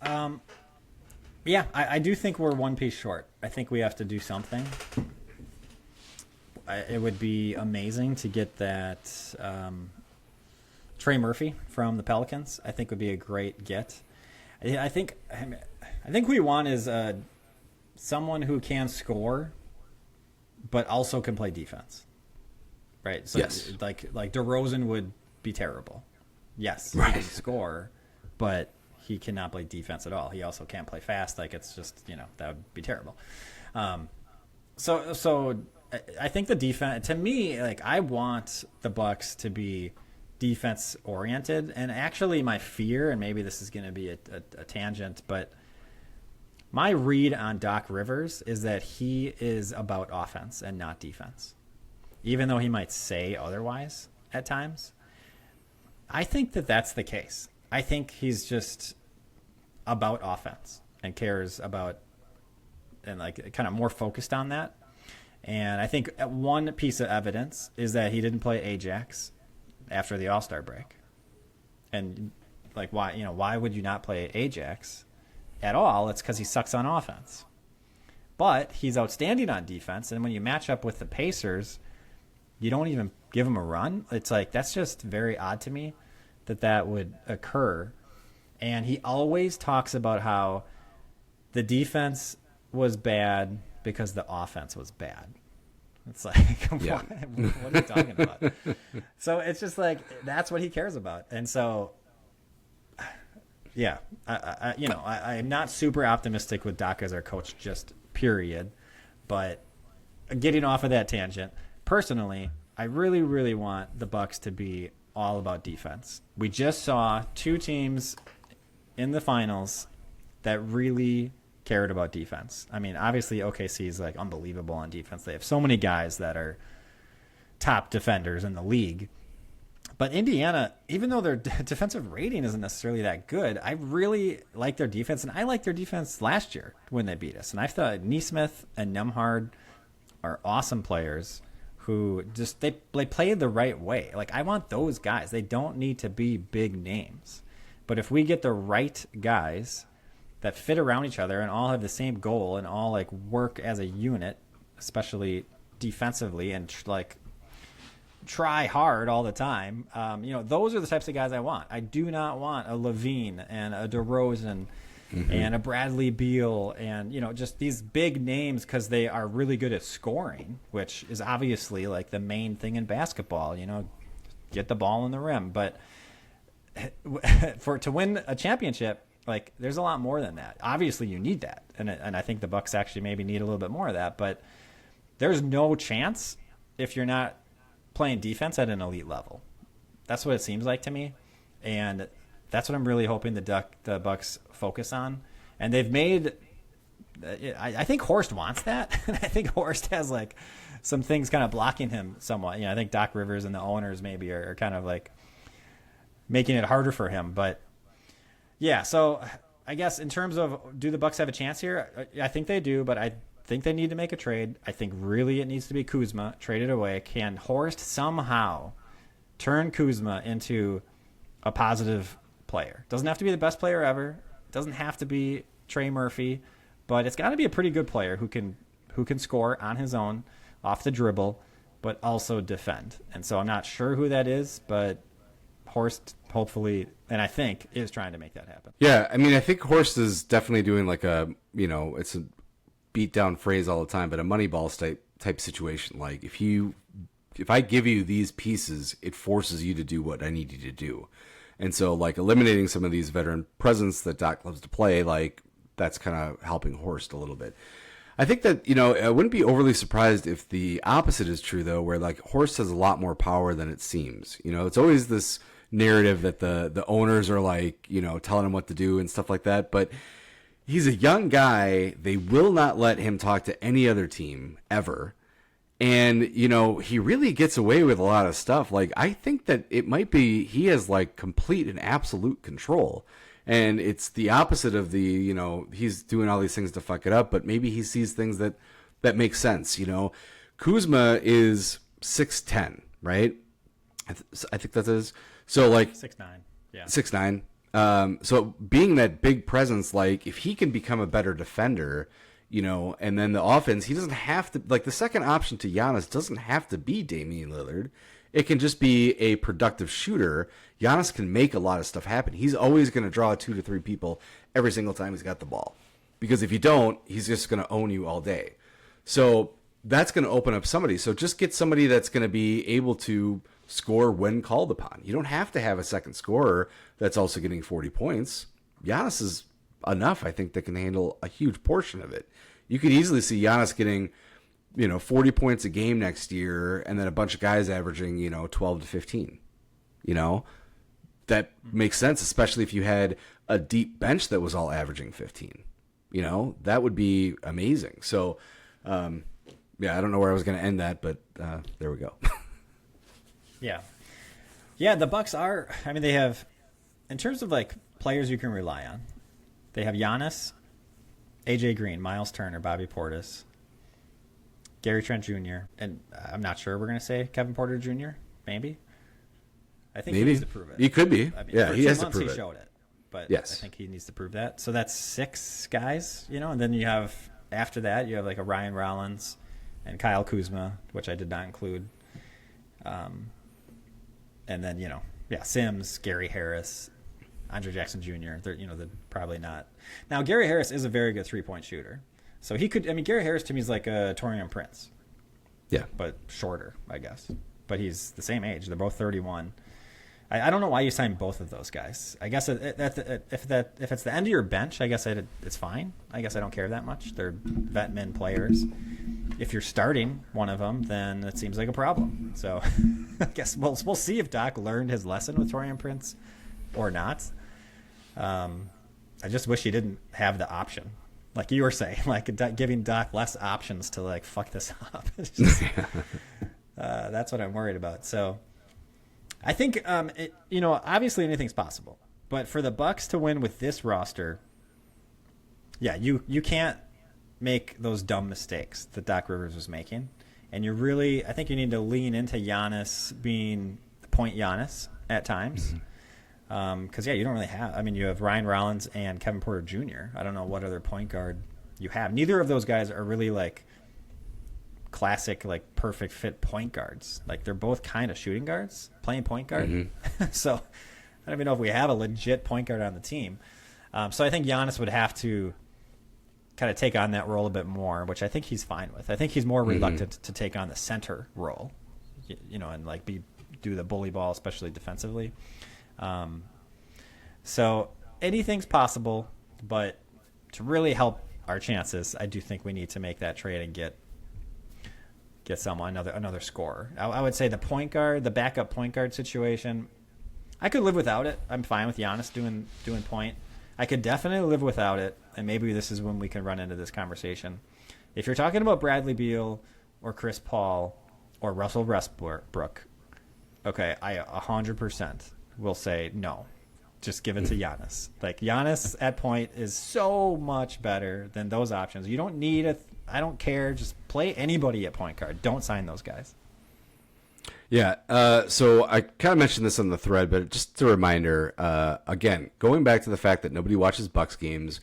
A: I do think we're one piece short. I think we have to do something. It would be amazing to get that Trey Murphy from the Pelicans. I think would be a great get. I think we want is someone who can score, but also can play defense, right? So
B: yes.
A: Like DeRozan would be terrible. Yes,
B: right.
A: He can score, but he cannot play defense at all. He also can't play fast. Like, it's just that would be terrible. So I think the defense, to me, like, I want the Bucks to be defense oriented, and actually my fear, and maybe this is going to be a tangent, but my read on Doc Rivers is that he is about offense and not defense, even though he might say otherwise at times. I think that that's the case. I think he's just about offense and cares about, and like kind of more focused on that. And I think one piece of evidence is that he didn't play Ajax after the All-Star break. And like, why would you not play Ajax at all? It's because he sucks on offense. But he's outstanding on defense, and when you match up with the Pacers, you don't even give him a run. It's like, that's just very odd to me that would occur. And he always talks about how the defense was bad because the offense was bad. It's like,
B: yeah.
A: what are you talking about? So it's just like, that's what he cares about. And so, yeah, I'm not super optimistic with Doc as our coach, just period. But getting off of that tangent, personally, I really, really want the Bucks to be all about defense. We just saw two teams in the finals that really cared about defense. I mean, obviously OKC is like unbelievable on defense. They have so many guys that are top defenders in the league. But Indiana, even though their defensive rating isn't necessarily that good, I really like their defense, and I liked their defense last year when they beat us. And I thought Nesmith and Nembhard are awesome players who just they play the right way. Like, I want those guys. They don't need to be big names. But if we get the right guys that fit around each other and all have the same goal and all like work as a unit, especially defensively, and like try hard all the time. Those are the types of guys I want. I do not want a Levine and a DeRozan and a Bradley Beal and, just these big names because they are really good at scoring, which is obviously like the main thing in basketball, get the ball in the rim. But to win a championship, like there's a lot more than that. Obviously you need that. And I think the Bucks actually maybe need a little bit more of that, but there's no chance if you're not playing defense at an elite level. That's what it seems like to me. And that's what I'm really hoping the Bucks focus on. And they've made I think Horst wants that. I think Horst has like some things kind of blocking him somewhat. I think Doc Rivers and the owners maybe are kind of like making it harder for him. But yeah, so I guess in terms of do the Bucks have a chance here? I think they do, but I think they need to make a trade. I think really it needs to be Kuzma traded away. Can Horst somehow turn Kuzma into a positive player? Doesn't have to be the best player ever. Doesn't have to be Trey Murphy, but it's got to be a pretty good player who can score on his own off the dribble, but also defend. And so I'm not sure who that is, but Horst hopefully, and I think, is trying to make that happen.
B: Yeah, I mean, I think Horst is definitely doing like it's a beat down phrase all the time, but a Moneyball type situation. Like if I give you these pieces, it forces you to do what I need you to do. And so, like, eliminating some of these veteran presence that Doc loves to play, like, that's kind of helping Horst a little bit. I think that, I wouldn't be overly surprised if the opposite is true, though, where, like, Horst has a lot more power than it seems. It's always this narrative that the owners are, like, telling him what to do and stuff like that. But he's a young guy. They will not let him talk to any other team ever. And, he really gets away with a lot of stuff. Like, I think that it might be he has, like, complete and absolute control. And it's the opposite of the, he's doing all these things to fuck it up, but maybe he sees things that make sense, Kuzma is 6'10", right? I think that is. So, like...
A: 6'9", yeah.
B: 6'9". So, being that big presence, like, if he can become a better defender... and then the offense, he doesn't have to, like, the second option to Giannis doesn't have to be Damian Lillard. It can just be a productive shooter. Giannis can make a lot of stuff happen. He's always going to draw 2 to 3 people every single time he's got the ball. Because if you don't, he's just going to own you all day. So that's going to open up somebody. So just get somebody that's going to be able to score when called upon. You don't have to have a second scorer that's also getting 40 points. Giannis is enough, I think, that can handle a huge portion of it. You could easily see Giannis getting, 40 points a game next year, and then a bunch of guys averaging, 12 to 15. That makes sense, especially if you had a deep bench that was all averaging 15. That would be amazing. So, I don't know where I was going to end that, but there we go.
A: Yeah. Yeah, the Bucks are, they have, in terms of like players you can rely on, they have Giannis, AJ Green, Myles Turner, Bobby Portis, Gary Trent Jr., and I'm not sure we're going to say Kevin Porter Jr., maybe. I think he needs to prove it.
B: He could be. He has to prove it.
A: He showed it, but
B: yes.
A: I think he needs to prove that. So that's 6 guys, and then you have, after that, you have like a Ryan Rollins and Kyle Kuzma, which I did not include. And then, Sims, Gary Harris, Andre Jackson Jr., they're probably not. Now, Gary Harris is a very good three-point shooter. So he could, Gary Harris to me is like a Taurean Prince.
B: Yeah.
A: But shorter, I guess. But he's the same age. They're both 31. I don't know why you signed both of those guys. I guess if it's the end of your bench, I guess it's fine. I guess I don't care that much. They're vet min players. If you're starting one of them, then it seems like a problem. So I guess we'll see if Doc learned his lesson with Taurean Prince or not. I just wish he didn't have the option, like you were saying, like giving Doc less options to like fuck this up. It's just, that's what I'm worried about. So I think, obviously anything's possible, but for the Bucks to win with this roster, yeah, you can't make those dumb mistakes that Doc Rivers was making, and I think you need to lean into Giannis being point Giannis at times. Because, yeah, you don't really have – I mean, you have Ryan Rollins and Kevin Porter Jr. I don't know what other point guard you have. Neither of those guys are really, like, classic, like, perfect fit point guards. Like, they're both kind of shooting guards, playing point guard. Mm-hmm. So I don't even know if we have a legit point guard on the team. So I think Giannis would have to kind of take on that role a bit more, which I think he's fine with. I think he's more reluctant to take on the center role, and, like, do the bully ball, especially defensively. So anything's possible, but to really help our chances, I do think we need to make that trade and get someone, another scorer. I would say the backup point guard situation, I could live without it. I'm fine with Giannis doing point. I could definitely live without it, and maybe this is when we can run into this conversation. If you're talking about Bradley Beal or Chris Paul or Russell Westbrook, okay, I 100% will say no. Just give it to Giannis. Like, Giannis at point is so much better than those options. You don't need I don't care. Just play anybody at point guard. Don't sign those guys.
B: Yeah. So I kind of mentioned this on the thread, but just a reminder, again, going back to the fact that nobody watches Bucks games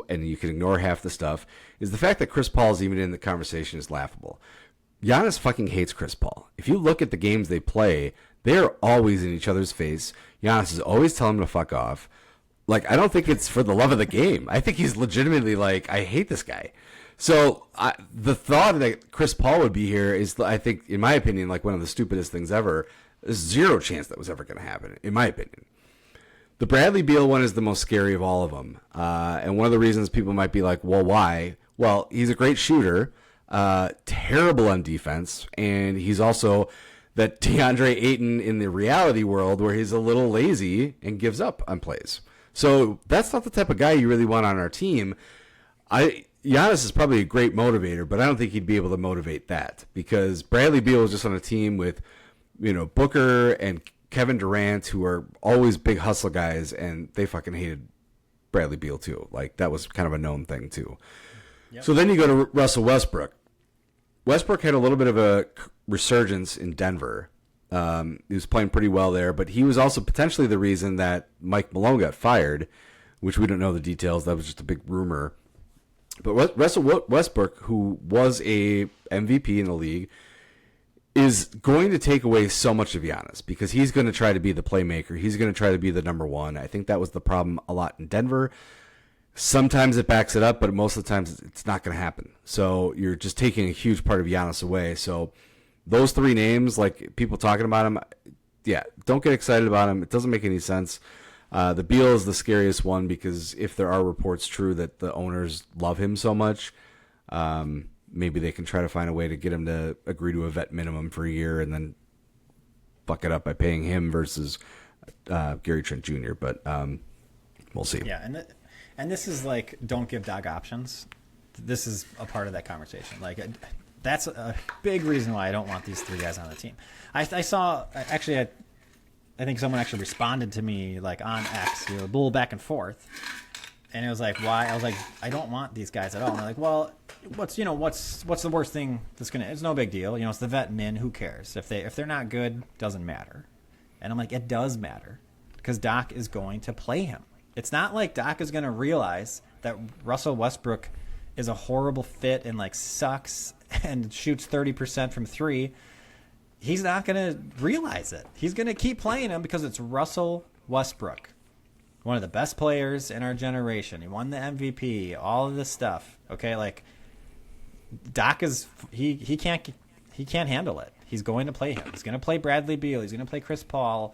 B: and you can ignore half the stuff, is the fact that Chris Paul is even in the conversation is laughable. Giannis fucking hates Chris Paul. If you look at the games they play, they're always in each other's face. Giannis is always telling him to fuck off. Like, I don't think it's for the love of the game. I think he's legitimately like, I hate this guy. So the thought that Chris Paul would be here is, I think, in my opinion, like one of the stupidest things ever. There's zero chance that was ever going to happen, in my opinion. The Bradley Beal one is the most scary of all of them. And one of the reasons people might be like, well, why? Well, he's a great shooter, terrible on defense, and he's also that DeAndre Ayton in the reality world where he's a little lazy and gives up on plays. So that's not the type of guy you really want on our team. Giannis is probably a great motivator, but I don't think he'd be able to motivate that because Bradley Beal was just on a team with, Booker and Kevin Durant, who are always big hustle guys, and they fucking hated Bradley Beal too. Like, that was kind of a known thing too. Yep. So then you go to Russell Westbrook. Westbrook had a little bit of a resurgence in Denver. He was playing pretty well there, but he was also potentially the reason that Mike Malone got fired, which we don't know the details. That was just a big rumor. But Russell Westbrook, who was a MVP in the league, is going to take away so much of Giannis because he's going to try to be the playmaker. He's going to try to be the number one. I think that was the problem a lot in Denver. Sometimes it backs it up, but most of the times it's not going to happen. So you're just taking a huge part of Giannis away. So those three names, like people talking about them, yeah, don't get excited about them. It doesn't make any sense. The Beal is the scariest one because if there are reports true that the owners love him so much, maybe they can try to find a way to get him to agree to a vet minimum for a year and then fuck it up by paying him versus Gary Trent Jr. But we'll see.
A: Yeah, and this is like, don't give Doc options. This is a part of that conversation. Like, that's a big reason why I don't want these three guys on the team. I saw, actually, I think someone actually responded to me, like, on X, a little back and forth. And it was like, why? I was like, I don't want these guys at all. And they're like, well, what's the worst thing that's going to, it's no big deal. It's the vet min, who cares? If they're not good, doesn't matter. And I'm like, it does matter because Doc is going to play him. It's not like Doc is going to realize that Russell Westbrook is a horrible fit and, like, sucks and shoots 30% from three. He's not going to realize it. He's going to keep playing him because it's Russell Westbrook, one of the best players in our generation. He won the MVP, all of this stuff. Okay, like, Doc is he can't handle it. He's going to play him. He's going to play Bradley Beal. He's going to play Chris Paul.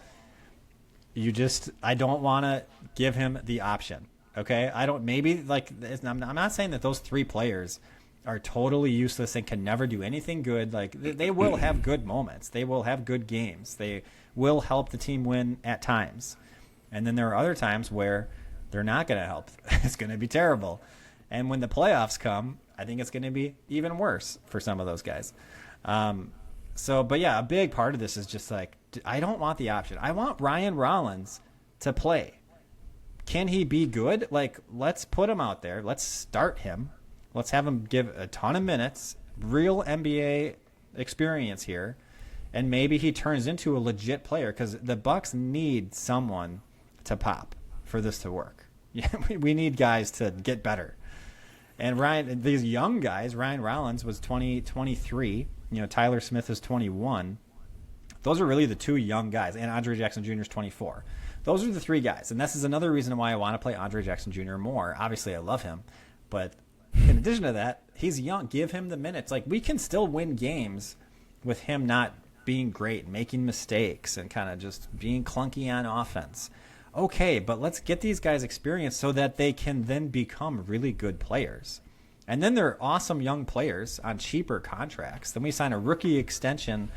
A: I don't want to give him the option. Okay, I'm not saying that those three players are totally useless and can never do anything good. Like, they will have good moments. They will have good games. They will help the team win at times. And then there are other times where they're not going to help. It's going to be terrible. And when the playoffs come, I think it's going to be even worse for some of those guys. But yeah, a big part of this is just like, I don't want the option. I want Ryan Rollins to play. Can he be good? Like, let's put him out there. Let's start him. Let's have him give a ton of minutes, real NBA experience here, and maybe he turns into a legit player because the Bucks need someone to pop for this to work. Yeah, we need guys to get better. And these young guys, Ryan Rollins was 23. Tyler Smith is 21. Those are really the two young guys, and Andre Jackson Jr. is 24. Those are the three guys, and this is another reason why I want to play Andre Jackson Jr. more. Obviously, I love him, but in addition to that, he's young. Give him the minutes. Like, we can still win games with him not being great, making mistakes, and kind of just being clunky on offense. Okay, but let's get these guys experience so that they can then become really good players. And then they're awesome young players on cheaper contracts. Then we sign a rookie extension,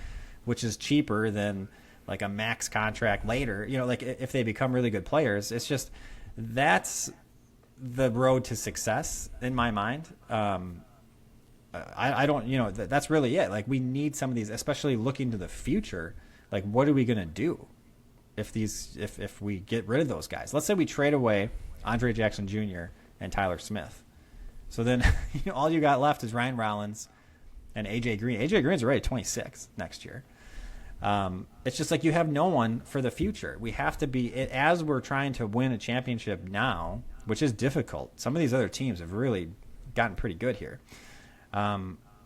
A: which is cheaper than like a max contract later. Like if they become really good players, it's just that's the road to success in my mind. I don't, that's really it. Like, we need some of these, especially looking to the future. Like, what are we going to do if we get rid of those guys? Let's say we trade away Andre Jackson Jr. and Tyler Smith. So then all you got left is Ryan Rollins and AJ Green. AJ Green's already 26 next year. It's just like you have no one for the future. We have to be, as we're trying to win a championship now, which is difficult. Some of these other teams have really gotten pretty good here.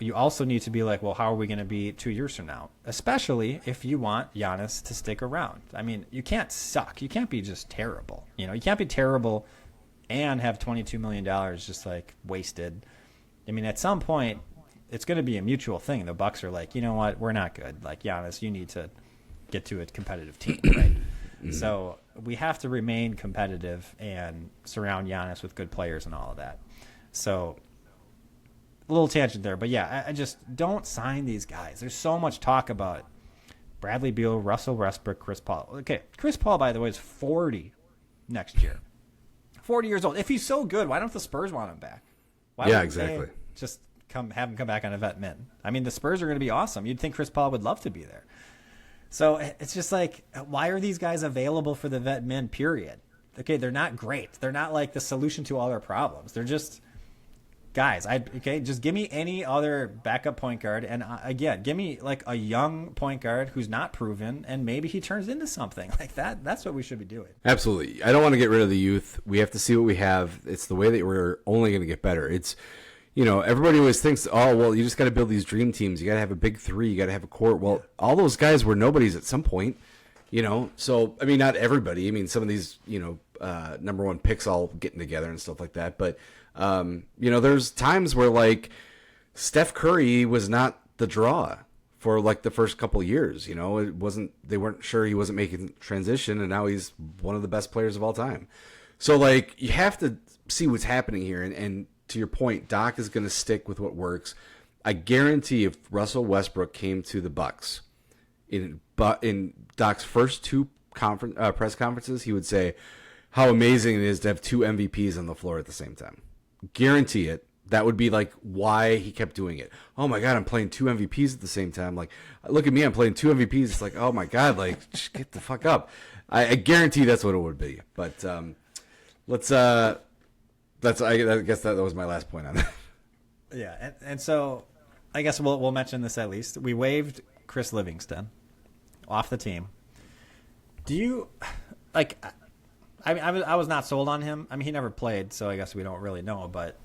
A: You also need to be like, well, how are we going to be 2 years from now? Especially if you want Giannis to stick around. I mean, you can't suck. You can't be just terrible. You can't be terrible and have $22 million just like wasted. I mean, at some point, it's going to be a mutual thing. The Bucks are like, you know what? We're not good. Like, Giannis, you need to get to a competitive team, right? Mm-hmm. So we have to remain competitive and surround Giannis with good players and all of that. So a little tangent there, but yeah, I just don't sign these guys. There's so much talk about Bradley Beal, Russell Westbrook, Chris Paul. Okay, Chris Paul, by the way, is 40 next year. 40 years old. If he's so good, why don't the Spurs want him back?
B: Yeah, exactly.
A: Just have him come back on a vet min. I mean, the Spurs are going to be awesome. You'd think Chris Paul would love to be there. So it's just like, why are these guys available for the vet min, period? Okay, they're not great. They're not like the solution to all our problems. They're just guys. Just give me any other backup point guard. And again, give me like a young point guard who's not proven, and maybe he turns into something like that. That's what we should be doing.
B: Absolutely. I don't want to get rid of the youth. We have to see what we have. It's the way that we're only going to get better. It's, everybody always thinks, oh, well, you just got to build these dream teams. You got to have a big three. You got to have a core. Well, all those guys were nobodies at some point, So, I mean, not everybody. I mean, some of these, number one picks all getting together and stuff like that. But, there's times where, like, Steph Curry was not the draw for, like, the first couple of years. They weren't sure he wasn't making transition, and now he's one of the best players of all time. So, like, you have to see what's happening here, and to your point, Doc is going to stick with what works. I guarantee if Russell Westbrook came to the Bucks in Doc's first two press conferences, he would say how amazing it is to have two MVPs on the floor at the same time. Guarantee it. That would be like why he kept doing it. Oh my God, I'm playing two MVPs at the same time. Like, look at me, I'm playing two MVPs. It's like, oh my God, like, just get the fuck up. I guarantee that's what it would be. But I guess that was my last point on that.
A: Yeah, and so I guess we'll mention this at least. We waived Chris Livingston off the team. Do you like? I mean, I was not sold on him. I mean, he never played, so I guess we don't really know. But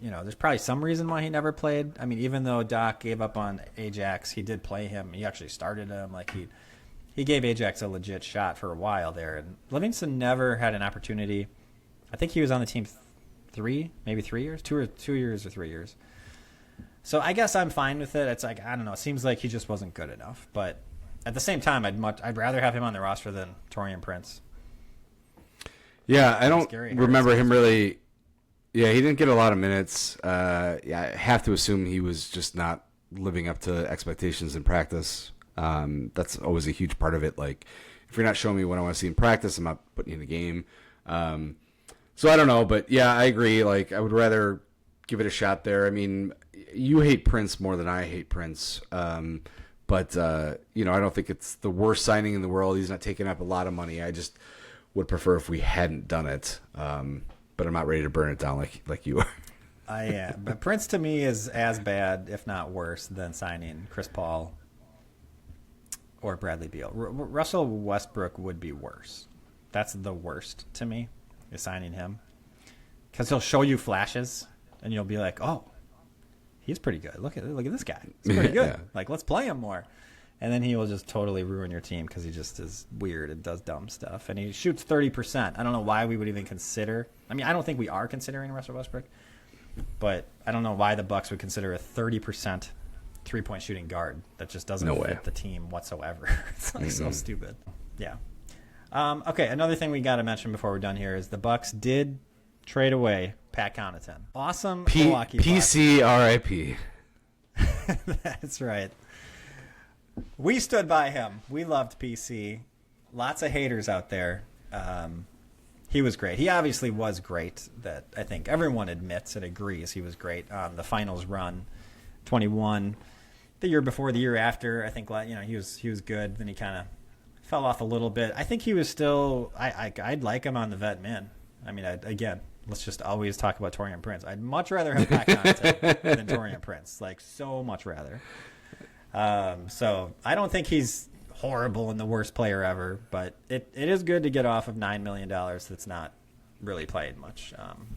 A: there's probably some reason why he never played. I mean, even though Doc gave up on Ajax, he did play him. He actually started him. Like he gave Ajax a legit shot for a while there. And Livingston never had an opportunity. I think he was on the team 3 years, 2 years or 3 years. So I guess I'm fine with it. It's like, I don't know. It seems like he just wasn't good enough. But at the same time, I'd rather have him on the roster than Taurean Prince.
B: Yeah, I don't remember him really. Yeah, he didn't get a lot of minutes. I have to assume he was just not living up to expectations in practice. That's always a huge part of it. Like, if you're not showing me what I want to see in practice, I'm not putting you in the game. So I don't know, but yeah, I agree. Like, I would rather give it a shot there. I mean, you hate Prince more than I hate Prince. But I don't think it's the worst signing in the world. He's not taking up a lot of money. I just would prefer if we hadn't done it. But I'm not ready to burn it down like you are.
A: I am. But Prince to me is as bad, if not worse, than signing Chris Paul or Bradley Beal. Russell Westbrook would be worse. That's the worst to me, is signing him. Because he'll show you flashes, and you'll be like, oh, he's pretty good. Look at this guy. He's pretty good.
B: Yeah.
A: Like, let's play him more. And then he will just totally ruin your team because he just is weird and does dumb stuff. And he shoots 30%. I don't know why we would even consider. I mean, I don't think we are considering Russell Westbrook, but I don't know why the Bucks would consider a 30% three-point shooting guard. That just doesn't fit the team whatsoever. It's like so stupid. Yeah. Okay, another thing we got to mention before we're done here is the Bucks did trade away Pat Connaughton. Awesome Milwaukee Bucks.
B: PC RIP.
A: That's right. We stood by him. We loved PC. Lots of haters out there. He was great. He obviously was great. That I think everyone admits and agrees he was great. The finals run, 21, the year before, the year after. I think he was good. Then he kind of fell off a little bit. I think he was still. I'd like him on the vet min. I mean, again, let's just always talk about Taurean Prince. I'd much rather have Pat Connaughton than Taurean Prince. Like, so much rather. So I don't think he's horrible and the worst player ever, but it is good to get off of $9 million that's not really played much.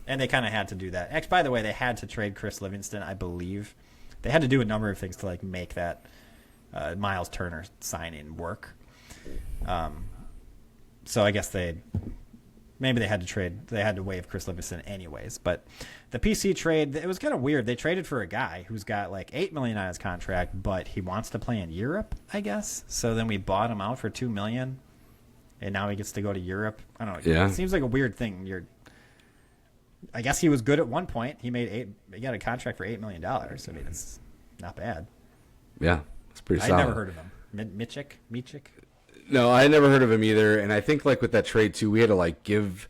A: And they kind of had to do that. Actually, by the way, they had to trade Chris Livingston, I believe. They had to do a number of things to like make that Myles Turner signing work. So I guess maybe they had to waive Chris Livingston anyways. But the PC trade, it was kind of weird. They traded for a guy who's got like $8 million on his contract, but he wants to play in Europe, I guess. So then we bought him out for $2 million, and now he gets to go to Europe. I don't know.
B: Yeah.
A: It seems like a weird thing. I guess he was good at one point. He got a contract for $8 million. I mean, it's not bad.
B: Yeah, it's pretty solid.
A: I never heard of him. Michik?
B: No, I never heard of him either. And I think like with that trade too, we had to like give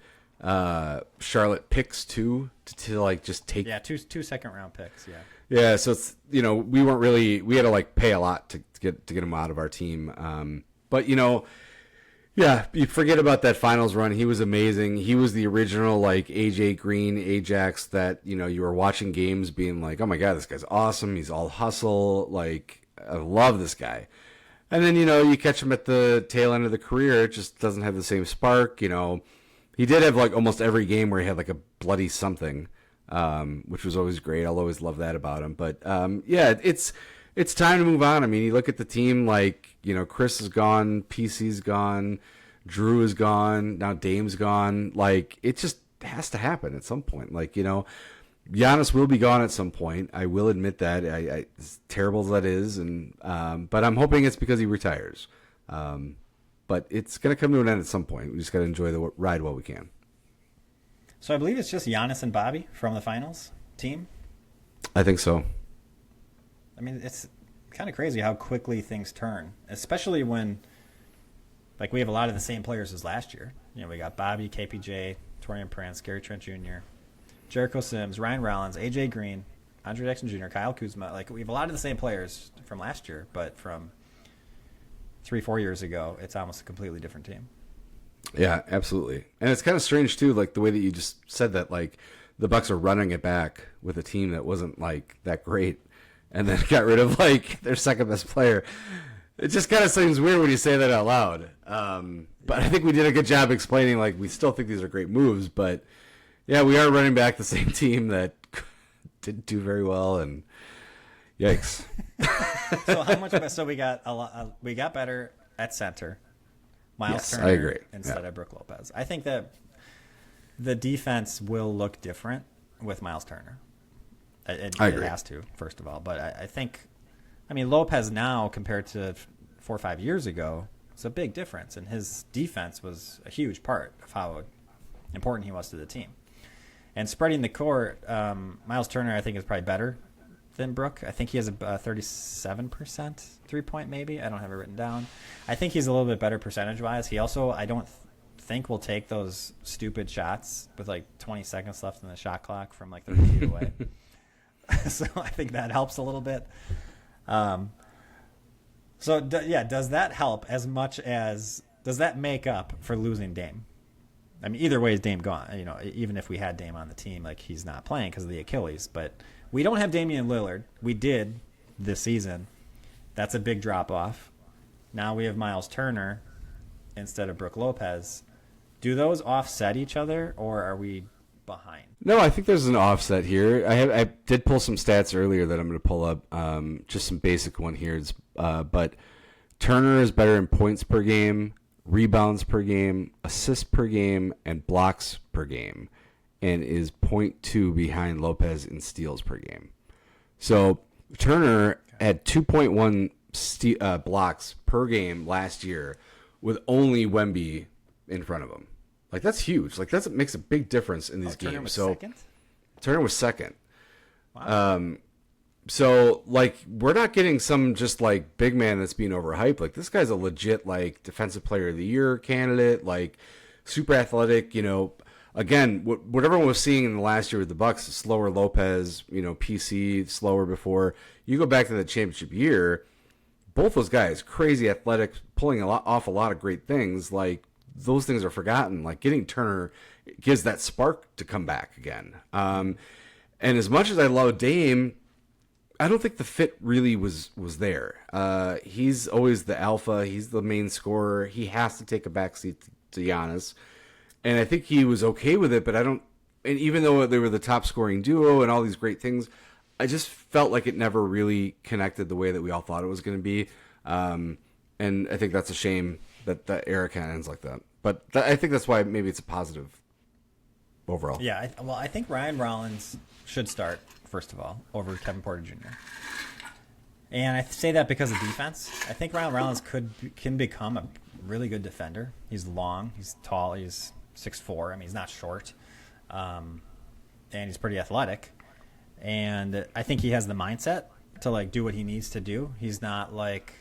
B: Charlotte picks too to like just take.
A: Yeah, two second-round picks. Yeah.
B: Yeah, so it's we had to like pay a lot to get him out of our team. But yeah, you forget about that finals run. He was amazing. He was the original like AJ Green, Ajax that you were watching games being like, oh my god, this guy's awesome. He's all hustle. Like, I love this guy. And then, you catch him at the tail end of the career. It just doesn't have the same spark. He did have like almost every game where he had like a bloody something, which was always great. I'll always love that about him. But yeah, it's time to move on. I mean, you look at the team like, Chris is gone, PC's gone, Drew is gone, now Dame's gone. Like, it just has to happen at some point. Like, Giannis will be gone at some point. I will admit that. As terrible as that is, but I'm hoping it's because he retires. But it's going to come to an end at some point. We just got to enjoy the ride while we can.
A: So I believe it's just Giannis and Bobby from the finals team.
B: I think so.
A: I mean, it's kind of crazy how quickly things turn, especially when, like, we have a lot of the same players as last year. We got Bobby, KPJ, Taurean Prince, Gary Trent Jr., Jericho Sims, Ryan Rollins, AJ Green, Andre Jackson Jr., Kyle Kuzma. Like, we have a lot of the same players from last year, but from 3-4 years ago, it's almost a completely different team.
B: Yeah, absolutely. And it's kind of strange too, like the way that you just said that, like the Bucks are running it back with a team that wasn't like that great, and then got rid of like their second best player. It just kind of seems weird when you say that out loud. But I think we did a good job explaining, like, we still think these are great moves, but yeah, we are running back the same team that didn't do very well, and yikes.
A: So how much? So we got we got better at center. Myles Turner,
B: I agree.
A: Instead of Brook Lopez. I think that the defense will look different with Myles Turner. It has to, first of all. But I think, Lopez now compared to 4 or 5 years ago, it's a big difference, and his defense was a huge part of how important he was to the team. And spreading the court, Myles Turner, I think, is probably better than Brook. I think he has a 37% three-point maybe. I don't have it written down. I think he's a little bit better percentage-wise. He also, I don't think, will take those stupid shots with like 20 seconds left in the shot clock from like 30 feet away. So I think that helps a little bit. Does that help as much as – does that make up for losing Dame? I mean, either way is Dame gone. Even if we had Dame on the team, like, he's not playing because of the Achilles. But we don't have Damian Lillard. We did this season. That's a big drop-off. Now we have Myles Turner instead of Brook Lopez. Do those offset each other, or are we behind?
B: No, I think there's an offset here. I did pull some stats earlier that I'm going to pull up. Just some basic one here. But Turner is better in points per game, rebounds per game, assists per game, and blocks per game, and is 0.2 behind Lopez in steals per game. So Turner had 2.1 blocks per game last year with only Wemby in front of him. Like, that's huge. Like, that makes a big difference in these games.
A: Turner was
B: so
A: second?
B: Turner was second.
A: Wow.
B: So, like, we're not getting some just, like, big man that's being overhyped. Like, this guy's a legit, like, defensive player of the year candidate, like, super athletic, you know. Again, what everyone was seeing in the last year with the Bucks, slower Lopez, you know, PC, slower before. You go back to the championship year, both those guys, crazy athletic, pulling off a lot of great things. Like, those things are forgotten. Like, getting Turner gives that spark to come back again. And as much as I love Dame, I don't think the fit really was there. He's always the alpha. He's the main scorer. He has to take a backseat to Giannis. And I think he was okay with it, but I don't. And even though they were the top scoring duo and all these great things, I just felt like it never really connected the way that we all thought it was going to be. And I think that's a shame that the era kind of ends like that. But I think that's why maybe it's a positive overall.
A: Yeah, I think Ryan Rollins should start, first of all, over Kevin Porter Jr. And I say that because of defense. I think Ryan Rollins can become a really good defender. He's long, he's tall, he's 6'4". I mean, he's not short. And he's pretty athletic. And I think he has the mindset to, like, do what he needs to do. He's not like,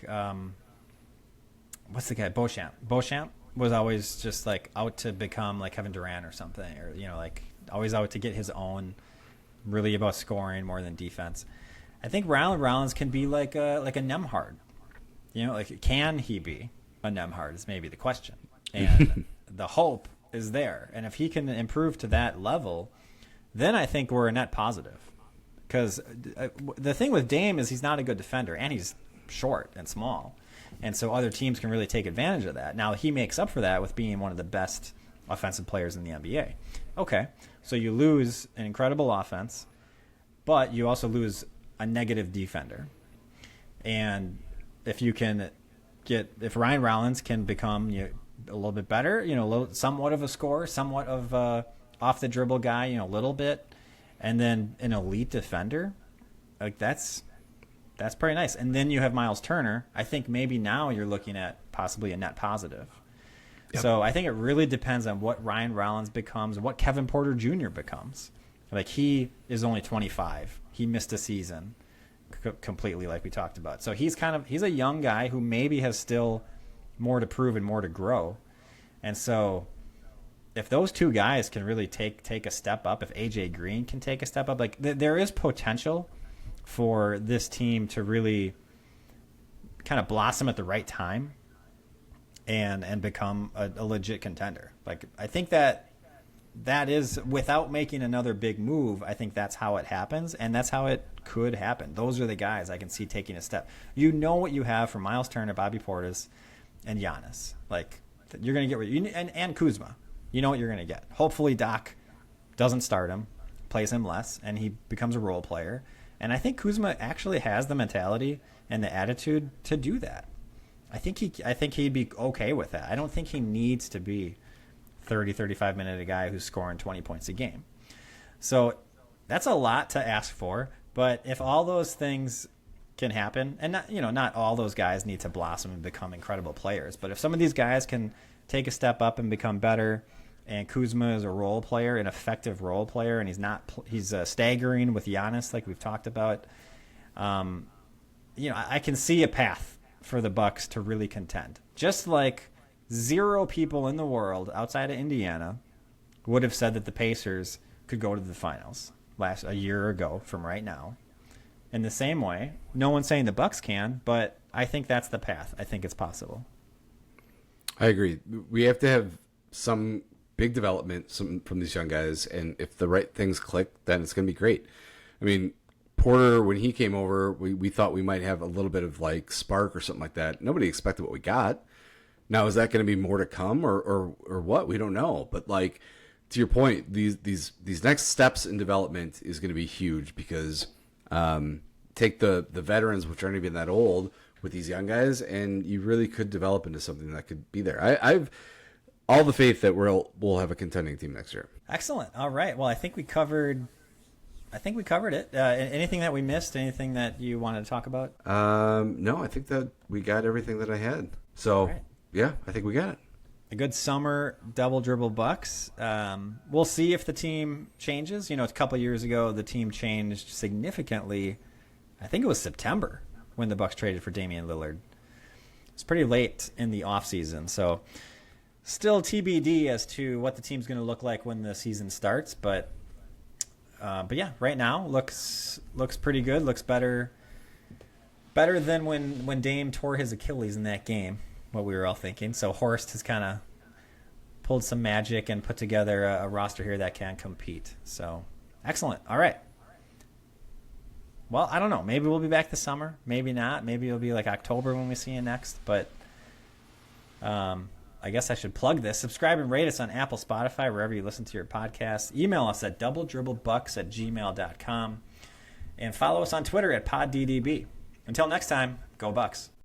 A: what's the guy? Beauchamp. Beauchamp was always just, like, out to become like Kevin Durant or something, or, you know, like, always out to get his own, really about scoring more than defense. I think Ryan Rollins can be like a Nembhard. You know, like, can he be a Nembhard is maybe the question. And the hope is there. And if he can improve to that level, then I think we're a net positive. Because the thing with Dame is he's not a good defender, and he's short and small. And so other teams can really take advantage of that. Now, he makes up for that with being one of the best offensive players in the NBA. Okay, so you lose an incredible offense, but you also lose a negative defender. And if Ryan Rollins can become a little bit better, somewhat of a scorer, somewhat of a off the dribble guy, a little bit, and then an elite defender, like that's pretty nice. And then you have Myles Turner. I think maybe now you're looking at possibly a net positive. Yep. So I think it really depends on what Ryan Rollins becomes, what Kevin Porter Jr. becomes. Like, he is only 25. He missed a season completely, like we talked about. So he's a young guy who maybe has still more to prove and more to grow. And so if those two guys can really take a step up, if AJ Green can take a step up, like there is potential for this team to really kind of blossom at the right time and become a legit contender. Like, I think that is, without making another big move, I think that's how it happens, and that's how it could happen. Those are the guys I can see taking a step. You know what you have from Myles Turner, Bobby Portis, and Giannis. Like, you're going to get and Kuzma. You know what you're going to get. Hopefully Doc doesn't start him, plays him less, and he becomes a role player. And I think Kuzma actually has the mentality and the attitude to do that. I think he'd be okay with that. I don't think he needs to be 35 minute a guy who's scoring 20 points a game. So that's a lot to ask for, but if all those things can happen, and not all those guys need to blossom and become incredible players, but if some of these guys can take a step up and become better, and Kuzma is a role player, an effective role player, and he's staggering with Giannis like we've talked about, I can see a path for the Bucks to really contend. Just like zero people in the world outside of Indiana would have said that the Pacers could go to the finals a year ago from right now. In the same way, no one's saying the Bucks can, but I think that's the path. I think it's possible.
B: I agree. We have to have some big development from these young guys, and if the right things click, then it's going to be great. I mean, Porter, when he came over, we thought we might have a little bit of like spark or something like that. Nobody expected what we got. Now, is that going to be more to come or what? We don't know. But like to your point, these next steps in development is going to be huge because take the veterans, which aren't even that old, with these young guys, and you really could develop into something that could be there. I've all the faith that we'll have a contending team next year.
A: Excellent. All right. Well, I think we covered it. Anything that we missed? Anything that you wanted to talk about?
B: No, I think that we got everything that I had. So,
A: right.
B: Yeah, I think we got it.
A: A good summer double dribble Bucks. We'll see if the team changes. A couple of years ago, the team changed significantly. I think it was September when the Bucks traded for Damian Lillard. It's pretty late in the offseason, so still TBD as to what the team's going to look like when the season starts. But yeah, right now looks pretty good. Looks better than when Dame tore his Achilles in that game. What we were all thinking. So Horst has kind of pulled some magic and put together a roster here that can compete. So excellent. All right. Well, I don't know. Maybe we'll be back this summer. Maybe not. Maybe it'll be like October when we see you next. But I guess I should plug this. Subscribe and rate us on Apple, Spotify, wherever you listen to your podcasts. Email us at doubledribblebucks@gmail.com. And follow us on Twitter at PodDDB. Until next time, go Bucks.